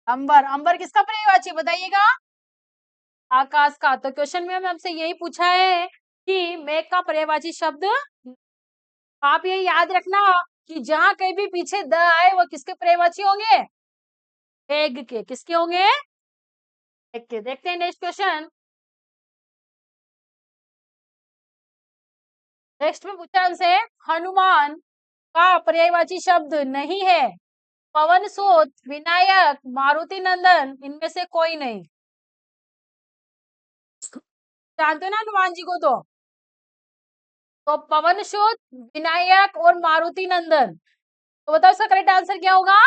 अंबर। अंबर किसका पर्यायवाची बताइएगा? आकाश का। तो क्वेश्चन में हमसे यही पूछा है कि मेघ का पर्यायवाची शब्द। आप ये याद रखना कि जहां कहीं भी पीछे द आए वो किसके पर्यायवाची होंगे? मेघ के। किसके होंगे? मेघ के। देखते हैं नेक्स्ट क्वेश्चन। नेक्स्ट में पूछा हमसे हनुमान का पर्यायवाची शब्द नहीं है। पवन सूत, विनायक, मारुति नंदन, इनमें से कोई नहीं। जानते हो ना हनुमान जी को? तो पवन सूत, विनायक और मारुति नंदन। तो बताओ इसका करेक्ट आंसर क्या होगा?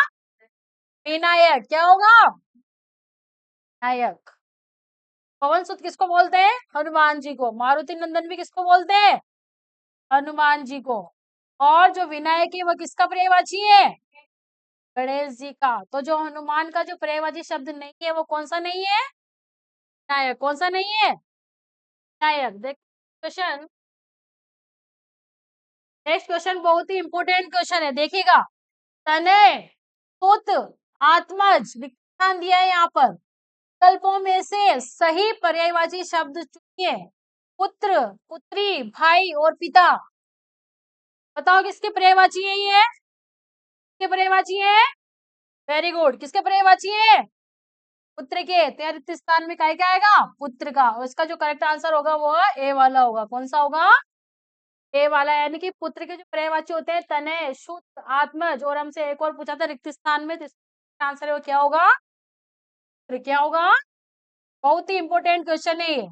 विनायक। क्या होगा? विनायक। पवन सूत किसको बोलते हैं? हनुमान जी को। मारुति नंदन भी किसको बोलते हैं? हनुमान जी को। और जो विनायक है वो किसका पर्यायवाची है? गणेश जी का। तो जो हनुमान का जो पर्यायवाची शब्द नहीं है वो कौन सा नहीं है? विनायक। कौन सा नहीं है? विनायक। देख क्वेश्चन। नेक्स्ट क्वेश्चन बहुत ही इंपोर्टेंट क्वेश्चन है, देखिएगा। तनय, पुत, आत्मज, विज्ञान दिया है यहाँ पर। विकल्पों में से सही पर्यायवाची शब्द चुनिए। पुत्र, पुत्री, भाई और पिता। बताओ किसके पर्यायवाची है ये? किसके पर्यायवाची है? Very good. किसके पर्यायवाची है? पुत्र के। तो यार रिक्त स्थान में क्या आएगा? पुत्र का। और इसका जो करेक्ट आंसर होगा वो ए वाला होगा। कौन सा होगा? ए वाला। यानी कि पुत्र के जो पर्यायवाची होते हैं तनय, शुद्ध, आत्मज, और हमसे एक और पूछा था रिक्त स्थान में, तो इसका आंसर है वो क्या होगा? पुत्र। क्या होगा? बहुत ही इंपॉर्टेंट क्वेश्चन है ये।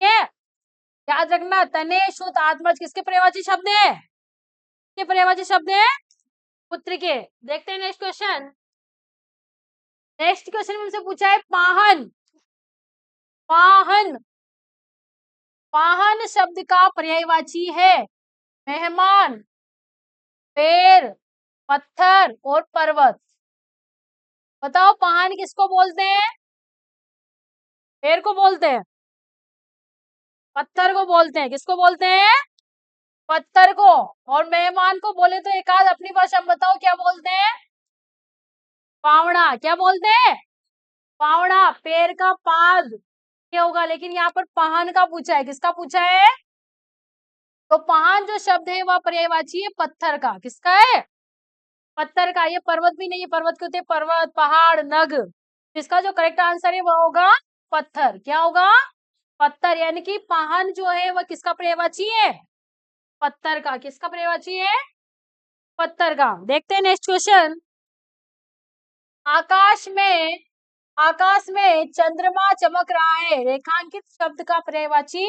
ठीक है, याद रखना। तनय, शुद्ध, आत्मज किसके पर्यायवाची शब्द है? किसके पर्यायवाची शब्द है? पुत्र के। देखते हैं नेक्स्ट क्वेश्चन। नेक्स्ट क्वेश्चन में हमसे पूछा है पाहन। पाहन। पाहन शब्द का पर्यायवाची है मेहमान, पेड़, पत्थर और पर्वत। बताओ पाहन किसको बोलते हैं? पेड़ को बोलते हैं, पत्थर को बोलते हैं। किसको बोलते हैं? पत्थर को। और मेहमान को बोले तो एक आध अपनी भाषा में बताओ क्या बोलते हैं? पावड़ा। क्या बोलते हैं? पावड़ा। पेड़ का पाद क्या होगा? लेकिन यहाँ पर पाहन का पूछा है। किसका पूछा है? तो पाहन जो शब्द है वह पर्यायवाची है पत्थर का। किसका है? पत्थर का। ये पर्वत भी नहीं है। पर्वत के होते हैं पर्वत, पहाड़, नग। इसका जो करेक्ट आंसर है वह होगा पत्थर। क्या होगा? पत्थर। यानी कि पाहन जो है वह किसका पर्यायवाची है? पत्थर का। किसका पर्यायवाची है? पत्थर का। देखते हैं नेक्स्ट क्वेश्चन। आकाश में, आकाश में चंद्रमा चमक रहा है, रेखांकित शब्द का पर्यायवाची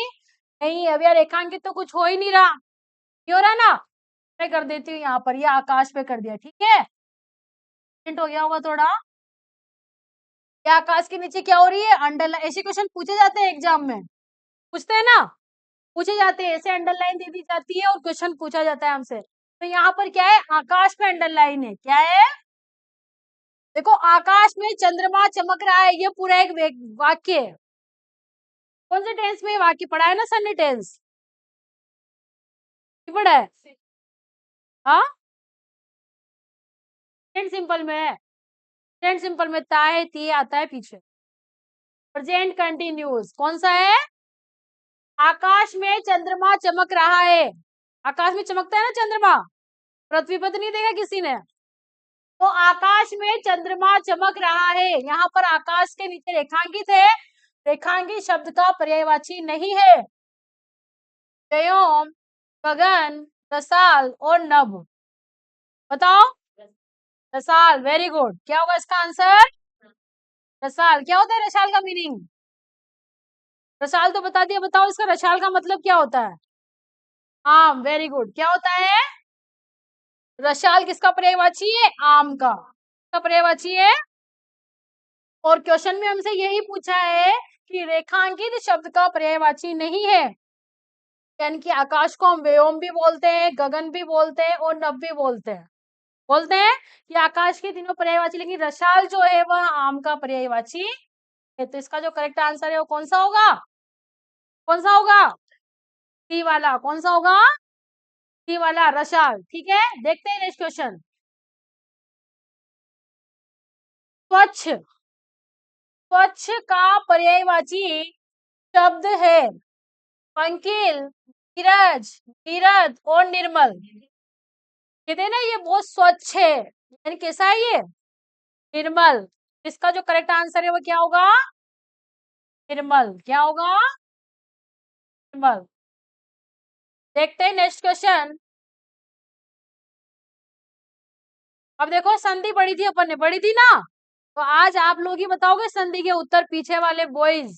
नहीं है। अब यार रेखांकित तो कुछ हो ही नहीं रहा। क्यों रहा ना? मैं कर देती हूँ यहाँ पर, ये आकाश पे कर दिया। ठीक है, हिंट हो गया होगा थोड़ा। ये आकाश के नीचे क्या हो रही है? अंडरलाइन। ऐसे क्वेश्चन पूछे जाते हैं एग्जाम में, पूछते हैं ना, पूछे जाते हैं। ऐसे अंडरलाइन दे दी जाती है और क्वेश्चन पूछा जाता है हमसे। तो यहाँ पर क्या है? आकाश पे अंडरलाइन है। क्या है? देखो, आकाश में चंद्रमा चमक रहा है, ये पूरा एक वाक्य है। कौन से टेंस में वाक्य पढ़ा है ना सर ने? टेंस पढ़ा है। हाँ, प्रेजेंट सिंपल में है। प्रेजेंट सिंपल में ताए ती आता है पीछे। प्रेजेंट कंटिन्यूस कौन सा है? आकाश में चंद्रमा चमक रहा है। आकाश में चमकता है ना चंद्रमा, पृथ्वी पर तो नहीं देखा किसी ने। तो आकाश में चंद्रमा चमक रहा है, यहाँ पर आकाश के नीचे रेखांकित है। रेखांकित शब्द का पर्यायवाची नहीं है। व्योम, गगन, रसाल और नभ। बताओ। रसाल। Very good. क्या होगा इसका आंसर? रसाल। क्या होता है रसाल का मीनिंग? रसाल तो बता दिया, बताओ इसका रसाल का मतलब क्या होता है? आम। Very good. क्या होता है? रसाल किसका पर्यायवाची है? आम का। किसका पर्यायवाची है? और क्वेश्चन में हमसे यही पूछा है कि रेखांकित शब्द का पर्यायवाची नहीं है। यानी कि आकाश को हम व्योम भी बोलते हैं, गगन भी बोलते हैं और नभ भी बोलते हैं। बोलते हैं कि आकाश के तीनों पर्यायवाची, लेकिन रसाल जो है वह आम का पर्यायवाची तो इसका जो करेक्ट आंसर है वो कौन सा होगा? कौन सा होगा? सी वाला। कौन सा होगा? सी वाला, रसाल। ठीक है, देखते हैं नेक्स्ट क्वेश्चन। स्वच्छ। स्वच्छ का पर्यायवाची शब्द है पंकिल, नीरज, नीरद और निर्मल। कहते हैं ना ये बहुत स्वच्छ है, यानी कैसा है ये? निर्मल। इसका जो करेक्ट आंसर है वो क्या होगा? निर्मल। क्या होगा? निर्मल। देखते हैं नेक्स्ट क्वेश्चन। अब देखो संधि पढ़ी थी अपन ने, पढ़ी थी ना? तो आज आप लोग ही बताओगे संधि के उत्तर, पीछे वाले बॉयज।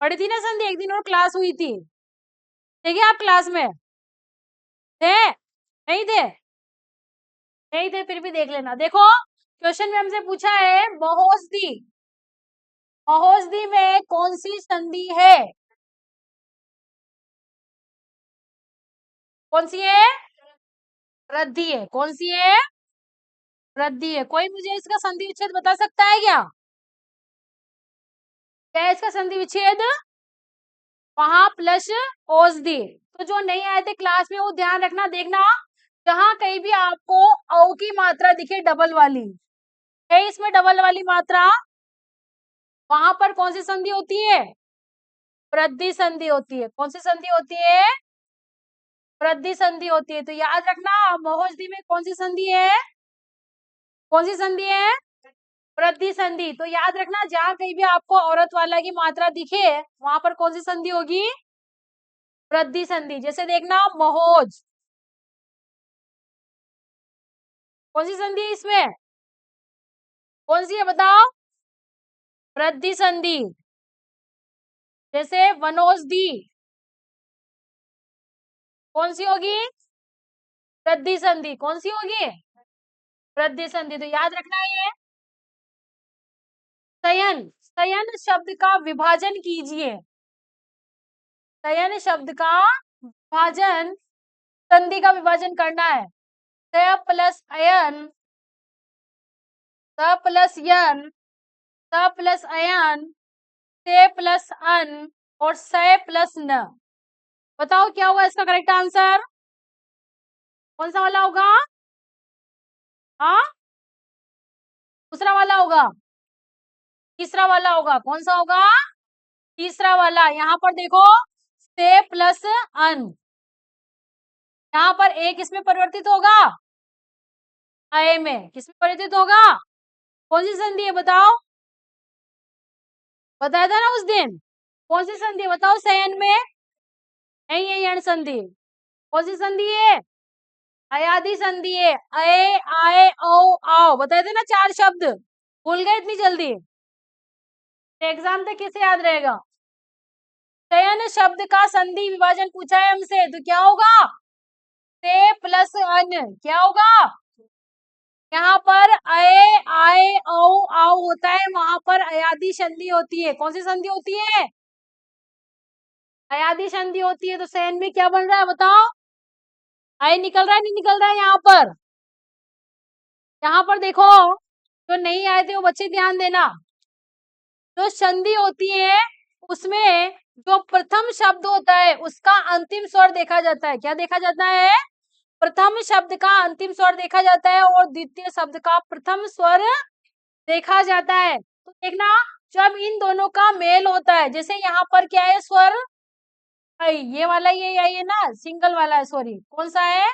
पढ़ी थी ना संधि, एक दिन और क्लास हुई थी। ठीक है, आप क्लास में थे? नहीं थे? नहीं थे, फिर भी देख लेना। देखो क्वेश्चन में हमसे पूछा है महोषधि। महोषधि में कौन सी संधि है? कौन सी है? वृद्धि है। कौन सी है? वृद्धि है। कोई मुझे इसका संधि विच्छेद बता सकता है क्या? क्या है इसका संधि विच्छेद? वहां प्लस औषधि। तो जो नहीं आए थे क्लास में वो ध्यान रखना, देखना जहां कहीं भी आपको औ की मात्रा दिखे डबल वाली है, इसमें डबल वाली मात्रा, वहां पर कौन सी संधि होती है? वृद्धि संधि होती है। कौन सी संधि होती है? वृद्धि संधि होती है। तो याद रखना महोषधि में कौन सी संधि है? कौन सी संधि है? वृद्धि संधि। तो याद रखना जहां कहीं भी आपको औरत वाला की मात्रा दिखे वहां पर कौन सी संधि होगी? वृद्धि संधि। जैसे देखना महोज, कौन सी संधि है इसमें? कौन सी है बताओ? वृद्धि संधि। जैसे वनौषधि, कौन सी होगी? वृद्धि संधि। कौन सी होगी? वृद्धि संधि। तो याद रखना ये। शयन। शयन शब्द का विभाजन कीजिए। शयन शब्द का विभाजन, संधि का विभाजन करना है। स प्लस अयन, स प्लस यन, स प्लस अयन, से प्लस अन और स प्लस न। बताओ क्या होगा इसका करेक्ट आंसर? कौन सा वाला होगा? हाँ, दूसरा वाला होगा? तीसरा वाला होगा? कौन सा होगा? तीसरा वाला। यहाँ पर देखो से प्लस अन, यहाँ पर ए किसमें परिवर्तित होगा? अय में। किसमें परिवर्तित होगा? कौन सी संधि है बताओ? बताया था ना उस दिन। कौन सी संधि बताओ? शयन में नहीं है यण संधि। कौन सी संधि है? अयादि संधि है। अय, आए, औ, आओ। बताए थे ना 4 शब्द, भूल गए इतनी जल्दी? एग्जाम तक कैसे याद रहेगा? शयन शब्द का संधि विभाजन पूछा है हमसे, तो क्या होगा? से प्लस अन। क्या होगा? यहाँ पर अय, आए, औ, आओ होता है, वहां पर अयादि संधि होती है। कौन सी संधि होती है? अयादि संधि होती है। तो शयन में क्या बन रहा है बताओ? अय निकल रहा है, नहीं निकल रहा है? यहाँ पर देखो, जो नहीं आए थे वो बच्चे ध्यान देना। जो संधि होती है उसमें जो प्रथम शब्द होता है उसका अंतिम स्वर देखा जाता है। क्या देखा जाता है? प्रथम शब्द का अंतिम स्वर देखा जाता है और द्वितीय शब्द का प्रथम स्वर देखा जाता है। तो देखना जब इन दोनों का मेल होता है, जैसे यहाँ पर क्या है स्वर, ये वाला, ये ना सिंगल वाला है, सॉरी कौन सा है?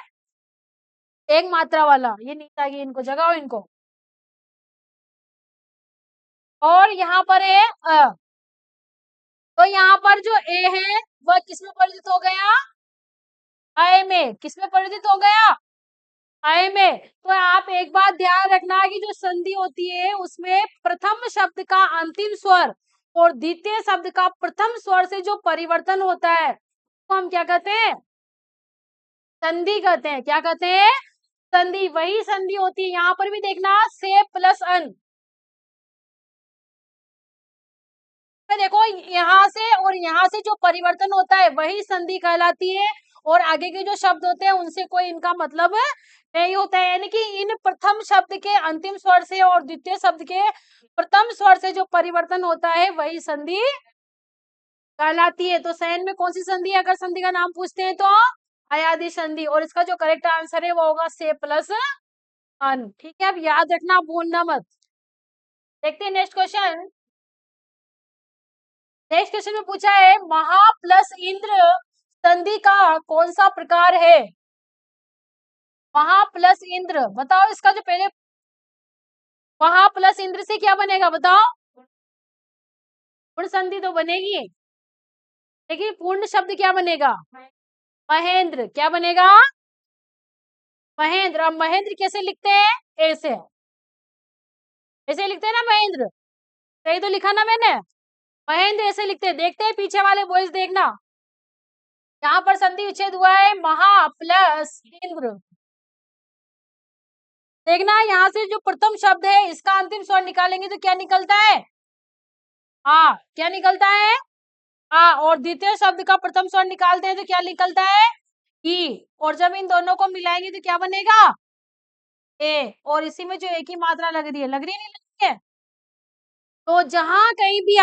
एक मात्रा वाला। ये नीचे आगे इनको जगाओ इनको। और यहाँ पर है तो यहाँ पर जो ए है वह किसमें परिवर्तित हो गया? अय में। किसमें परिवर्तित हो गया? अय में। तो आप एक बात ध्यान रखना कि जो संधि होती है उसमें प्रथम शब्द का अंतिम स्वर और द्वितीय शब्द का प्रथम स्वर से जो परिवर्तन होता है तो हम क्या कहते हैं? संधि कहते हैं। क्या कहते हैं? संधि। वही संधि होती है। यहाँ पर भी देखना से प्लस अन, देखो यहाँ से और यहाँ से जो परिवर्तन होता है वही संधि कहलाती है। और आगे के जो शब्द होते हैं उनसे कोई इनका मतलब नहीं होता है। यानी कि इन प्रथम शब्द के अंतिम स्वर से और द्वितीय शब्द के प्रथम स्वर से जो परिवर्तन होता है वही संधि कहलाती है। तो शयन में कौन सी संधि है, अगर संधि का नाम पूछते हैं तो अयादि संधि, और इसका जो करेक्ट आंसर है वो होगा से प्लस अन। ठीक है, अब याद रखना, भूलना मत। देखते हैं नेक्स्ट क्वेश्चन। नेक्स्ट क्वेश्चन में पूछा है महा प्लस इंद्र संधि का कौन सा प्रकार है। महा प्लस इंद्र, बताओ इसका जो पहले, महा प्लस इंद्र से क्या बनेगा बताओ। पूर्ण संधि तो बनेगी, लेकिन पूर्ण शब्द क्या बनेगा, महेंद्र। क्या बनेगा, महेंद्र। अब महेंद्र कैसे लिखते हैं, ऐसे, ऐसे लिखते हैं ना महेंद्र, सही तो लिखा ना मैंने, महेंद्र ऐसे लिखते हैं। देखते हैं पीछे वाले बॉयज, देखना यहाँ पर संधि विच्छेद हुआ है महा प्लस इंद्र। देखना यहाँ से जो प्रथम शब्द है इसका अंतिम स्वर निकालेंगे तो क्या निकलता है, आ। क्या निकलता है, आ। और द्वितीय शब्द का प्रथम स्वर निकालते हैं तो क्या निकलता है, ई। और जब इन दोनों को मिलाएंगे तो क्या बनेगा, ए। और इसी में जो एक ही मात्रा लग रही है, लग रही है नहीं लग रही है। तो जहां कहीं भी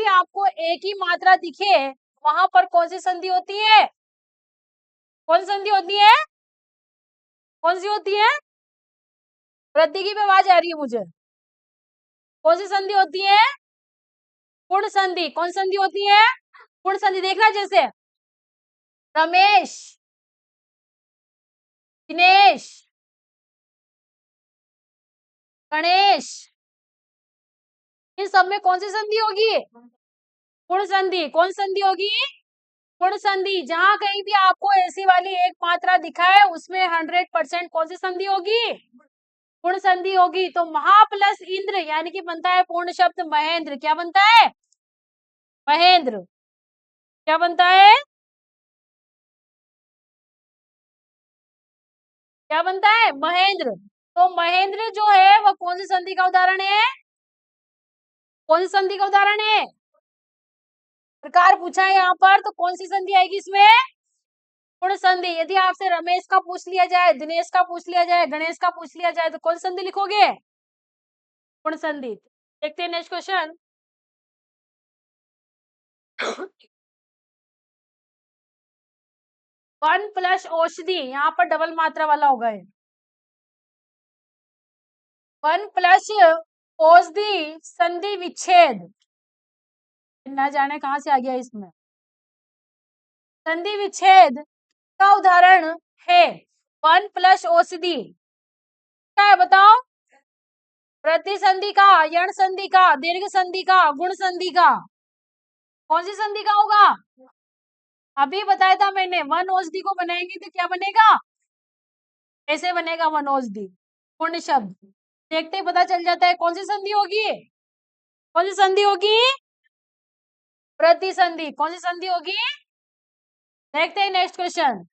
आपको एक ही मात्रा दिखे वहां पर कौन सी संधि होती है, कौन सी संधि होती है, कौन सी होती है, वृद्धि की भी आवाज आ रही है मुझे। कौन सी संधि होती है, पूर्ण संधि। कौन संधि होती है, पूर्ण संधि। देखना जैसे रमेश, दिनेश, गणेश, इन सब में कौन सी संधि होगी, पूर्ण संधि। कौन संधि होगी, पूर्ण संधि। जहां कहीं भी आपको ऐसी वाली एक मात्रा दिखा है उसमें 100% कौन सी संधि होगी, पूर्ण संधि होगी। तो महा प्लस इंद्र यानी कि बनता है पूर्ण शब्द महेंद्र। क्या बनता है, महेंद्र। क्या बनता है, क्या बनता है, महेंद्र। तो महेंद्र जो है वह कौन सी संधि का उदाहरण है, कौन सी संधि का उदाहरण है, प्रकार पूछा है यहाँ पर, तो कौन सी संधि आएगी इसमें, पूर्ण संधि। यदि आपसे रमेश का पूछ लिया जाए, दिनेश का पूछ लिया जाए, गणेश का पूछ लिया जाए तो कौन संधि लिखोगे, पूर्ण संधि। देखते हैं नेक्स्ट क्वेश्चन। वन प्लस औषधि, यहाँ पर डबल मात्रा वाला होगा ये। वन प्लस औषधि संधि विच्छेद, न जाने कहां से आ गया इसमें। संधि विच्छेद का उदाहरण है वन प्लस औषधि, क्या है बताओ, प्रति संधि का, यण संधि का, दीर्घ संधि का, गुण संधि का, कौन सी संधि का होगा, अभी बताया था मैंने। वन औषधि को बनाएंगे तो क्या बनेगा, ऐसे बनेगा वन औषधि, पूर्ण शब्द। देखते ही पता चल जाता है कौन सी संधि होगी, कौन सी संधि होगी, प्रति संधि। कौन सी संधि होगी, देखते हैं नेक्स्ट क्वेश्चन।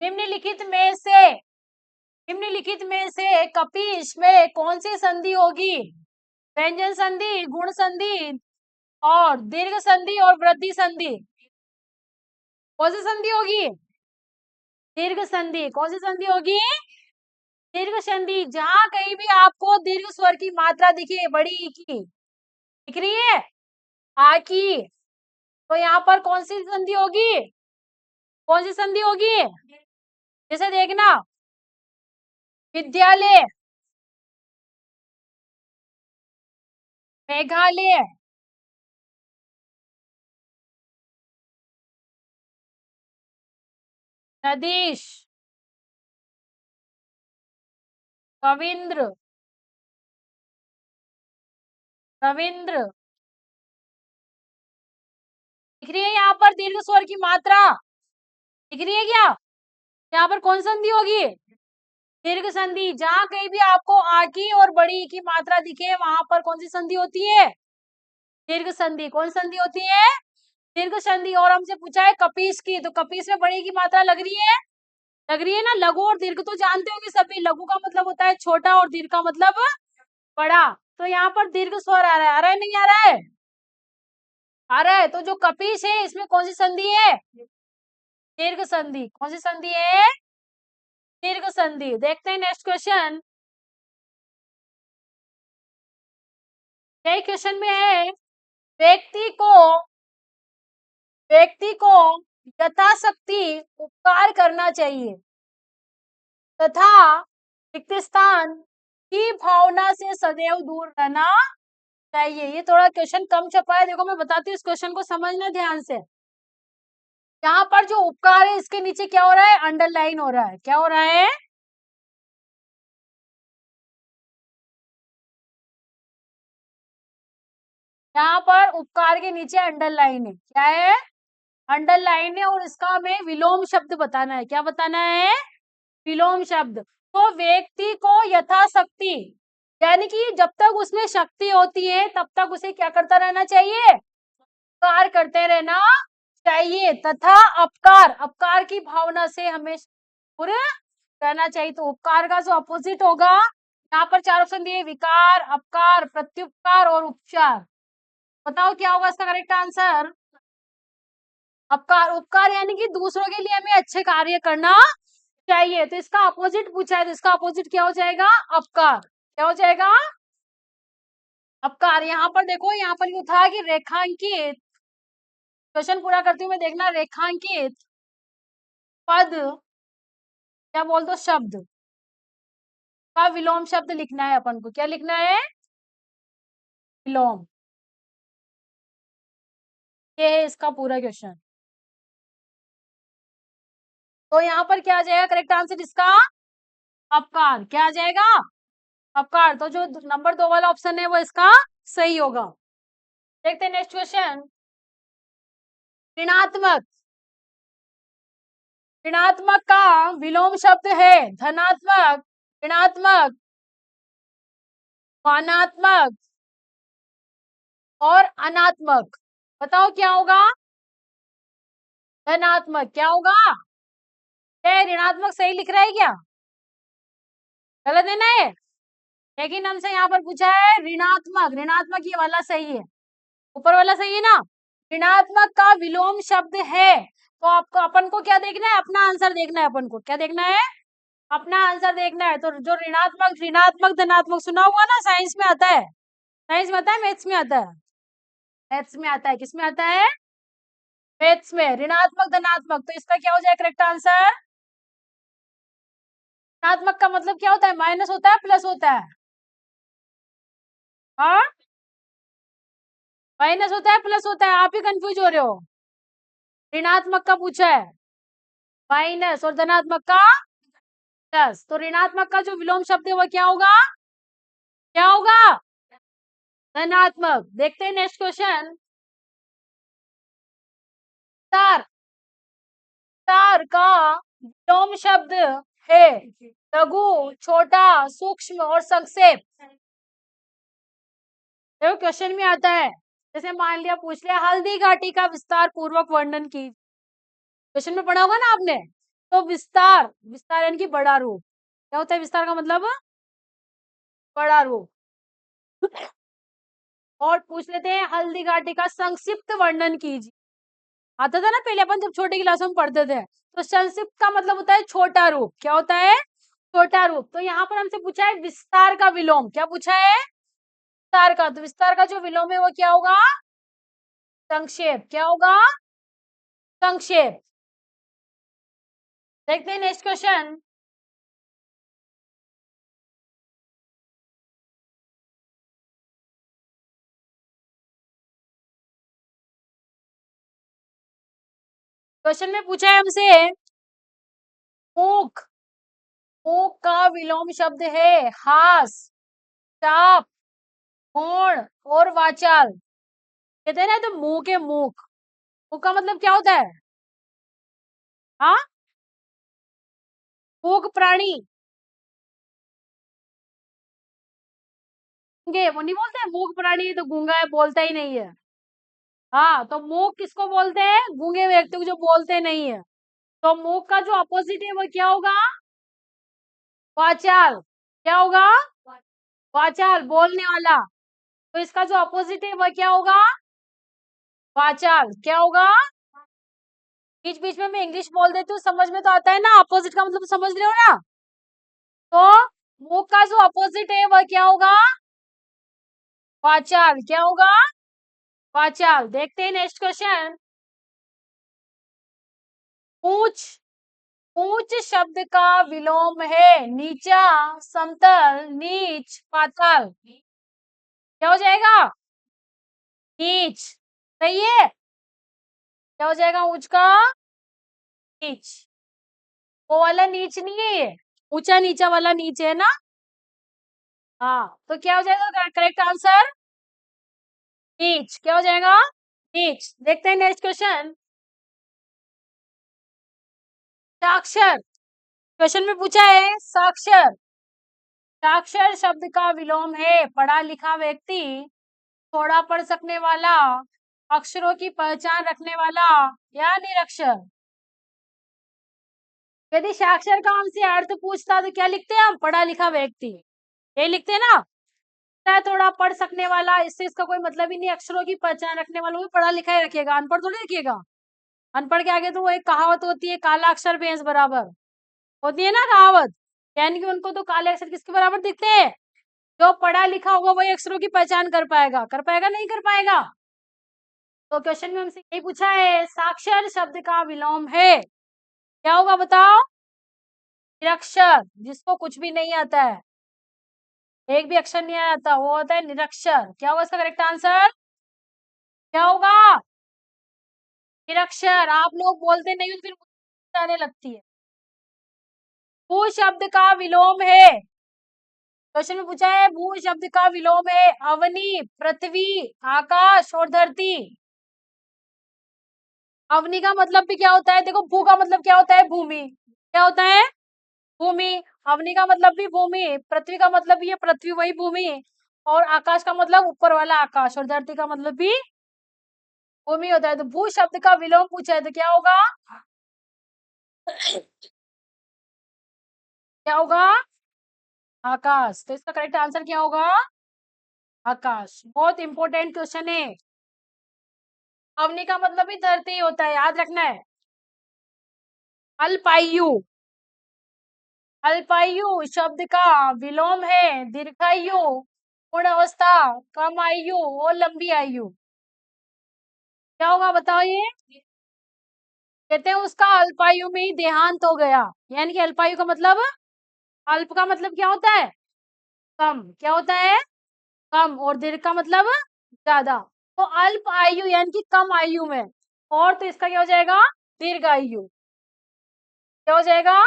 निम्नलिखित में से कपीश में कौन सी संधि होगी, व्यंजन संधि, गुण संधि और दीर्घ संधि और वृद्धि संधि। कौन सी संधि होगी, दीर्घ संधि। कौन सी संधि होगी, दीर्घ संधि। जहां कहीं भी आपको दीर्घ स्वर की मात्रा दिखे, बड़ी ई की दिख रही है, आ की, तो यहाँ पर कौन सी संधि होगी, कौन सी संधि होगी, जैसे देखना विद्यालय, मेघालय, नदीश, कविंद्र, रविंद्र। दिख रही है यहाँ पर दीर्घ स्वर की मात्रा, दिख रही है क्या, यहाँ पर कौन संधि होगी, दीर्घ संधि। जहां कहीं भी आपको आ की और बड़ी ई की मात्रा दिखे वहां पर कौन सी संधि होती है, दीर्घ संधि। कौन संधि होती है, दीर्घ संधि। और हमसे पूछा है कपीस की, तो कपीस में बड़ी की मात्रा लग रही है, लग रही है ना। लघु और दीर्घ तो जानते होंगे सभी, लघु का मतलब होता है छोटा और दीर्घ का मतलब बड़ा। तो यहाँ पर दीर्घ स्वर आ रहा है नहीं आ रहा है, आ रहा है। तो जो कपीश है इसमें कौन सी संधि है? दीर्घ संधि। कौन सी संधि है? दीर्घ संधि। देखते हैं नेक्स्ट क्वेश्चन। यही क्वेश्चन में है, व्यक्ति को यथाशक्ति उपकार करना चाहिए तथा रिक्त स्थान की भावना से सदैव दूर रहना चाहिए। ये थोड़ा क्वेश्चन कम छपा है, देखो मैं बताती हूँ, इस क्वेश्चन को समझना ध्यान से। यहाँ पर जो उपकार है इसके नीचे क्या हो रहा है? अंडरलाइन हो रहा है। क्या हो रहा है? यहाँ पर उपकार के नीचे अंडरलाइन है। क्या है? अंडरलाइन है। और इसका हमें विलोम शब्द बताना है। क्या बताना है? विलोम शब्द। तो व्यक्ति को यथाशक्ति, यानी कि जब तक उसमें शक्ति होती है तब तक उसे क्या करता रहना चाहिए? उपकार करते रहना चाहिए तथा अपकार की भावना से हमें दूर रहना चाहिए। तो उपकार का जो अपोजिट होगा, यहाँ पर चार ऑप्शन दिए, विकार, अपकार, प्रत्युपकार और उपचार। बताओ क्या होगा इसका करेक्ट आंसर? अपकार। उपकार यानी कि दूसरों के लिए हमें अच्छे कार्य करना चाहिए। तो इसका अपोजिट पूछा है, तो इसका अपोजिट क्या हो जाएगा? अपकार। क्या हो जाएगा? अपकार। यहाँ पर देखो, यहाँ पर ये था कि रेखांकित, क्वेश्चन पूरा करती हूँ मैं, देखना। रेखांकित पद, क्या बोल दो, शब्द का विलोम शब्द लिखना है अपन को। क्या लिखना है? विलोम। ये है इसका पूरा क्वेश्चन। तो यहाँ पर क्या आ जाएगा करेक्ट आंसर इसका? अपकार। क्या आ जाएगा? अपकार। तो जो नंबर 2 वाला ऑप्शन है वो इसका सही होगा। देखते हैं नेक्स्ट क्वेश्चन। ऋणात्मक। ऋणात्मक का विलोम शब्द है धनात्मक, ऋणात्मक, मानात्मक और अनात्मक। बताओ क्या होगा? धनात्मक। क्या होगा? क्या ऋणात्मक सही लिख रहा है क्या? गलत है ना ये? लेकिन हमसे यहाँ पर पूछा है ऋणात्मक। ऋणात्मक ये वाला सही है, ऊपर वाला सही है ना? ऋणात्मक का विलोम शब्द है। तो आपको, अपन को क्या देखना है? अपना आंसर देखना है। अपन को क्या देखना है? अपना आंसर देखना है। तो जो ऋणात्मक, ऋणात्मक, धनात्मक सुना हुआ ना, साइंस में आता है। साइंस में आता है, मैथ्स में आता है? मैथ्स में आता है। किस में आता है? मैथ्स में। ऋणात्मक, धनात्मक। तो इसका क्या हो जाए करेक्ट आंसर? ऋणात्मक का मतलब क्या होता है? माइनस होता है, प्लस होता है? हाँ, माइनस होता है, प्लस होता है? आप ही कंफ्यूज हो रहे हो। ऋणात्मक का पूछा है माइनस और धनात्मक का प्लस। तो ऋणात्मक का जो विलोम शब्द है वो क्या होगा? क्या होगा? धनात्मक। देखते हैं नेक्स्ट क्वेश्चन। तार। तार का विलोम शब्द है लघु, छोटा, सूक्ष्म और संक्षेप। देखो क्वेश्चन में आता है, जैसे मान लिया पूछ लिया हल्दी घाटी का विस्तार पूर्वक वर्णन की। क्वेश्चन में पढ़ा होगा ना आपने। तो विस्तार, विस्तार यानी कि बड़ा रूप। क्या होता है विस्तार का मतलब? बड़ा रूप। और पूछ लेते हैं हल्दी घाटी का संक्षिप्त वर्णन कीजिए। आता था ना पहले, अपन जब छोटी क्लास में पढ़ते थे। तो संक्षिप्त का मतलब होता है छोटा रूप। क्या होता है? छोटा रूप। तो यहाँ पर हमसे पूछा है विस्तार का विलोम। क्या पूछा है? विस्तार का। तो विस्तार का जो विलोम है वो क्या होगा? संक्षेप। क्या होगा? संक्षेप। देखते हैं नेक्स्ट क्वेश्चन। क्वेश्चन में पूछा है हमसे मूक। मूक का विलोम शब्द है हास, चाप, घोण और वाचाल। कहते हैं ना, तो मूक है मूक। मूक का मतलब क्या होता है? हाँ, मूक प्राणी। गूंगे, वो नहीं बोलते हैं मूक प्राणी तो गूंगा है, बोलता ही नहीं है। हाँ, तो मूक किसको बोलते हैं? गूंगे व्यक्ति को जो बोलते नहीं है। तो मूक का जो अपोजिट है वो क्या होगा? वाचाल। क्या होगा? वाचाल, बोलने वाला। तो इसका जो अपोजिट है वो क्या होगा? वाचाल क्या होगा? बीच बीच में मैं इंग्लिश बोल देती हूँ, समझ में तो आता है ना, अपोजिट का मतलब समझ रहे हो ना। तो मूक का जो अपोजिट है वह क्या होगा? वाचाल क्या होगा? वाचाल। देखते हैं नेक्स्ट क्वेश्चन। ऊंच। ऊंच शब्द का विलोम है नीचा, समतल, नीच, पाताल। क्या हो जाएगा? नीच। सही है। क्या हो जाएगा ऊंच का? नीच। वो वाला नीच नहीं है ये, ऊंचा नीचा वाला नीच है ना। हाँ, तो क्या हो जाएगा करेक्ट आंसर? नीच। क्या हो जाएगा? नीच। देखते हैं नेक्स्ट क्वेश्चन। साक्षर। क्वेश्चन में पूछा है साक्षर। साक्षर शब्द का विलोम है पढ़ा लिखा व्यक्ति, थोड़ा पढ़ सकने वाला, अक्षरों की पहचान रखने वाला या निरक्षर। यदि साक्षर का हमसे अर्थ पूछता तो क्या लिखते हैं हम? पढ़ा लिखा व्यक्ति, ये लिखते हैं ना। थोड़ा पढ़ सकने वाला, इससे इसका कोई मतलब ही नहीं, अक्षरों की पहचान रखने वाला, वो भी पढ़ा लिखा ही रखेगा, अनपढ़ थोड़ी रखिएगा। अनपढ़ के आगे तो वो एक कहावत होती है, काला अक्षर भैंस बराबर, होती है ना कहावत। यानी कि उनको तो काले अक्षर किसके बराबर दिखते हैं? जो पढ़ा लिखा होगा वही अक्षरों की पहचान कर पाएगा, कर पाएगा नहीं कर पाएगा। तो क्वेश्चन में हमसे यही पूछा है, साक्षर शब्द का विलोम है, क्या होगा बताओ? निरक्षर। जिसको कुछ भी नहीं आता है, एक भी अक्षर नहीं आता, वो होता है निरक्षर। क्या होगा इसका करेक्ट आंसर? क्या होगा? निरक्षर। आप लोग बोलते नहीं हो तो फिर आने लगती है। भू शब्द का विलोम है, क्वेश्चन में पूछा है भू शब्द का विलोम है अवनी, पृथ्वी, आकाश और धरती। अवनी का मतलब भी क्या होता है? देखो, भू का मतलब क्या होता है? भूमि। क्या होता है? भूमि। अवनी का मतलब भी भूमि, पृथ्वी का मतलब भी है पृथ्वी वही भूमि, और आकाश का मतलब ऊपर वाला आकाश, और धरती का मतलब भी भूमि होता है। तो भू शब्द का विलोम पूछा है तो क्या होगा? क्या होगा? आकाश। तो इसका करेक्ट आंसर क्या होगा? आकाश। बहुत इंपॉर्टेंट क्वेश्चन है। अवनी का मतलब भी धरती होता है, याद रखना है। अल्पायु। अल्पायु शब्द का विलोम है दीर्घायु, पूर्ण अवस्था, कम आयु और लंबी आयु। क्या होगा बताओ ये? कहते हैं उसका अल्पायु में ही देहांत हो गया। यानी कि अल्पायु का मतलब, अल्प का मतलब क्या होता है? कम। क्या होता है? कम। और दीर्घ का मतलब ज्यादा। तो अल्प आयु यानी कि कम आयु में, और तो इसका क्या हो जाएगा? दीर्घ आयु। क्या हो जाएगा?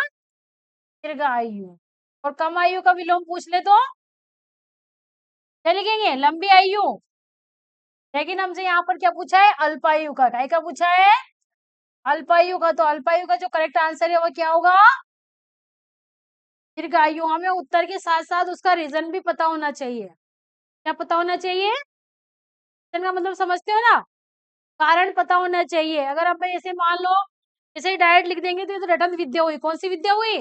दीर्घ आयु। और कम आयु का विलोम पूछ ले तो क्या लिखेंगे? लंबी आयु। लेकिन हमसे यहाँ पर क्या पूछा है? अल्पायु का। क्या पूछा है? अल्पायु का। तो अल्पायु का जो करेक्ट आंसर है वो क्या होगा? दीर्घ आयु। हमें उत्तर के साथ साथ उसका रीजन भी पता होना चाहिए। क्या पता होना चाहिए? रीजन का मतलब समझते हो ना, कारण पता होना चाहिए। अगर हम ऐसे मान लो ऐसे ही डायरेक्ट लिख देंगे तो ये तो रटन विद्या हुई। कौन सी विद्या हुई?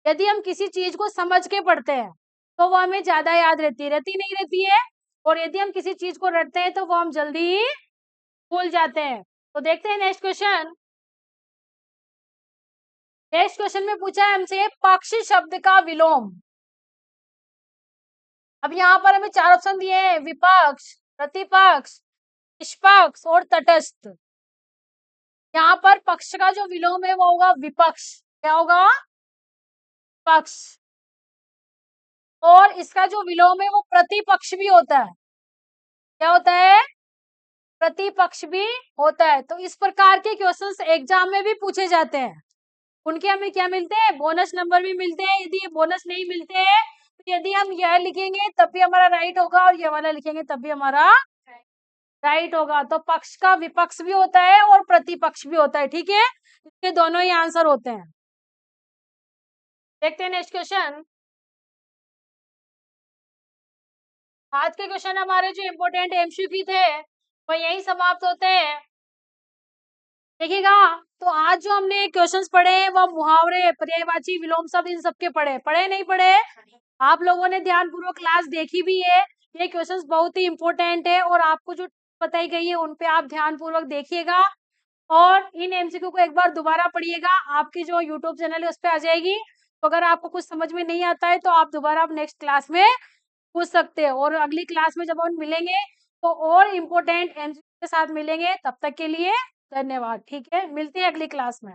यदि हम किसी चीज को समझ के पढ़ते हैं तो वो हमें ज्यादा याद रहती नहीं रहती है, और यदि हम किसी चीज को रटते हैं तो वो हम जल्दी ही भूल जाते हैं। तो देखते हैं नेक्स्ट क्वेश्चन। नेक्स्ट क्वेश्चन में पूछा है हमसे पक्ष शब्द का विलोम। अब यहाँ पर हमें चार ऑप्शन दिए हैं, विपक्ष, प्रतिपक्ष, निष्पक्ष और तटस्थ। यहाँ पर पक्ष का जो विलोम है वो होगा विपक्ष। क्या होगा? पक्ष। और इसका जो विलोम है वो प्रतिपक्ष भी होता है। क्या होता है? प्रतिपक्ष भी होता है। तो इस प्रकार के क्वेश्चंस एग्जाम में भी पूछे जाते हैं। उनके हमें क्या मिलते हैं? बोनस नंबर भी मिलते हैं। यदि ये बोनस नहीं मिलते हैं तो यदि हम यह लिखेंगे तब भी हमारा राइट होगा, और ये वाला लिखेंगे तब भी हमारा राइट होगा। तो पक्ष का विपक्ष भी होता है और प्रतिपक्ष भी होता है, ठीक है। इसके दोनों ही आंसर होते हैं। देखते हैं नेक्स्ट क्वेश्चन। आज के क्वेश्चन हमारे जो इम्पोर्टेंट एमसीक्यू थे वो यही समाप्त होते हैं। देखिएगा, तो आज जो हमने क्वेश्चंस पढ़े हैं वो मुहावरे, पर्यायवाची, विलोम शब्द, इन सबके पढ़े नहीं पढ़े? आप लोगों ने ध्यानपूर्वक क्लास देखी भी है। ये क्वेश्चंस बहुत ही इंपॉर्टेंट है, और आपको जो बताई गई है उन पे आप ध्यानपूर्वक देखिएगा और इन एमसीक्यू को एक बार दोबारा पढ़िएगा। आपकी जो यूट्यूब चैनल है उस पे आ जाएगी। तो अगर आपको कुछ समझ में नहीं आता है तो आप दोबारा आप नेक्स्ट क्लास में पूछ सकते हैं और अगली क्लास में जब हम मिलेंगे तो और इम्पोर्टेंट एमसीक्यू के साथ मिलेंगे। तब तक के लिए धन्यवाद। ठीक है, मिलते हैं अगली क्लास में।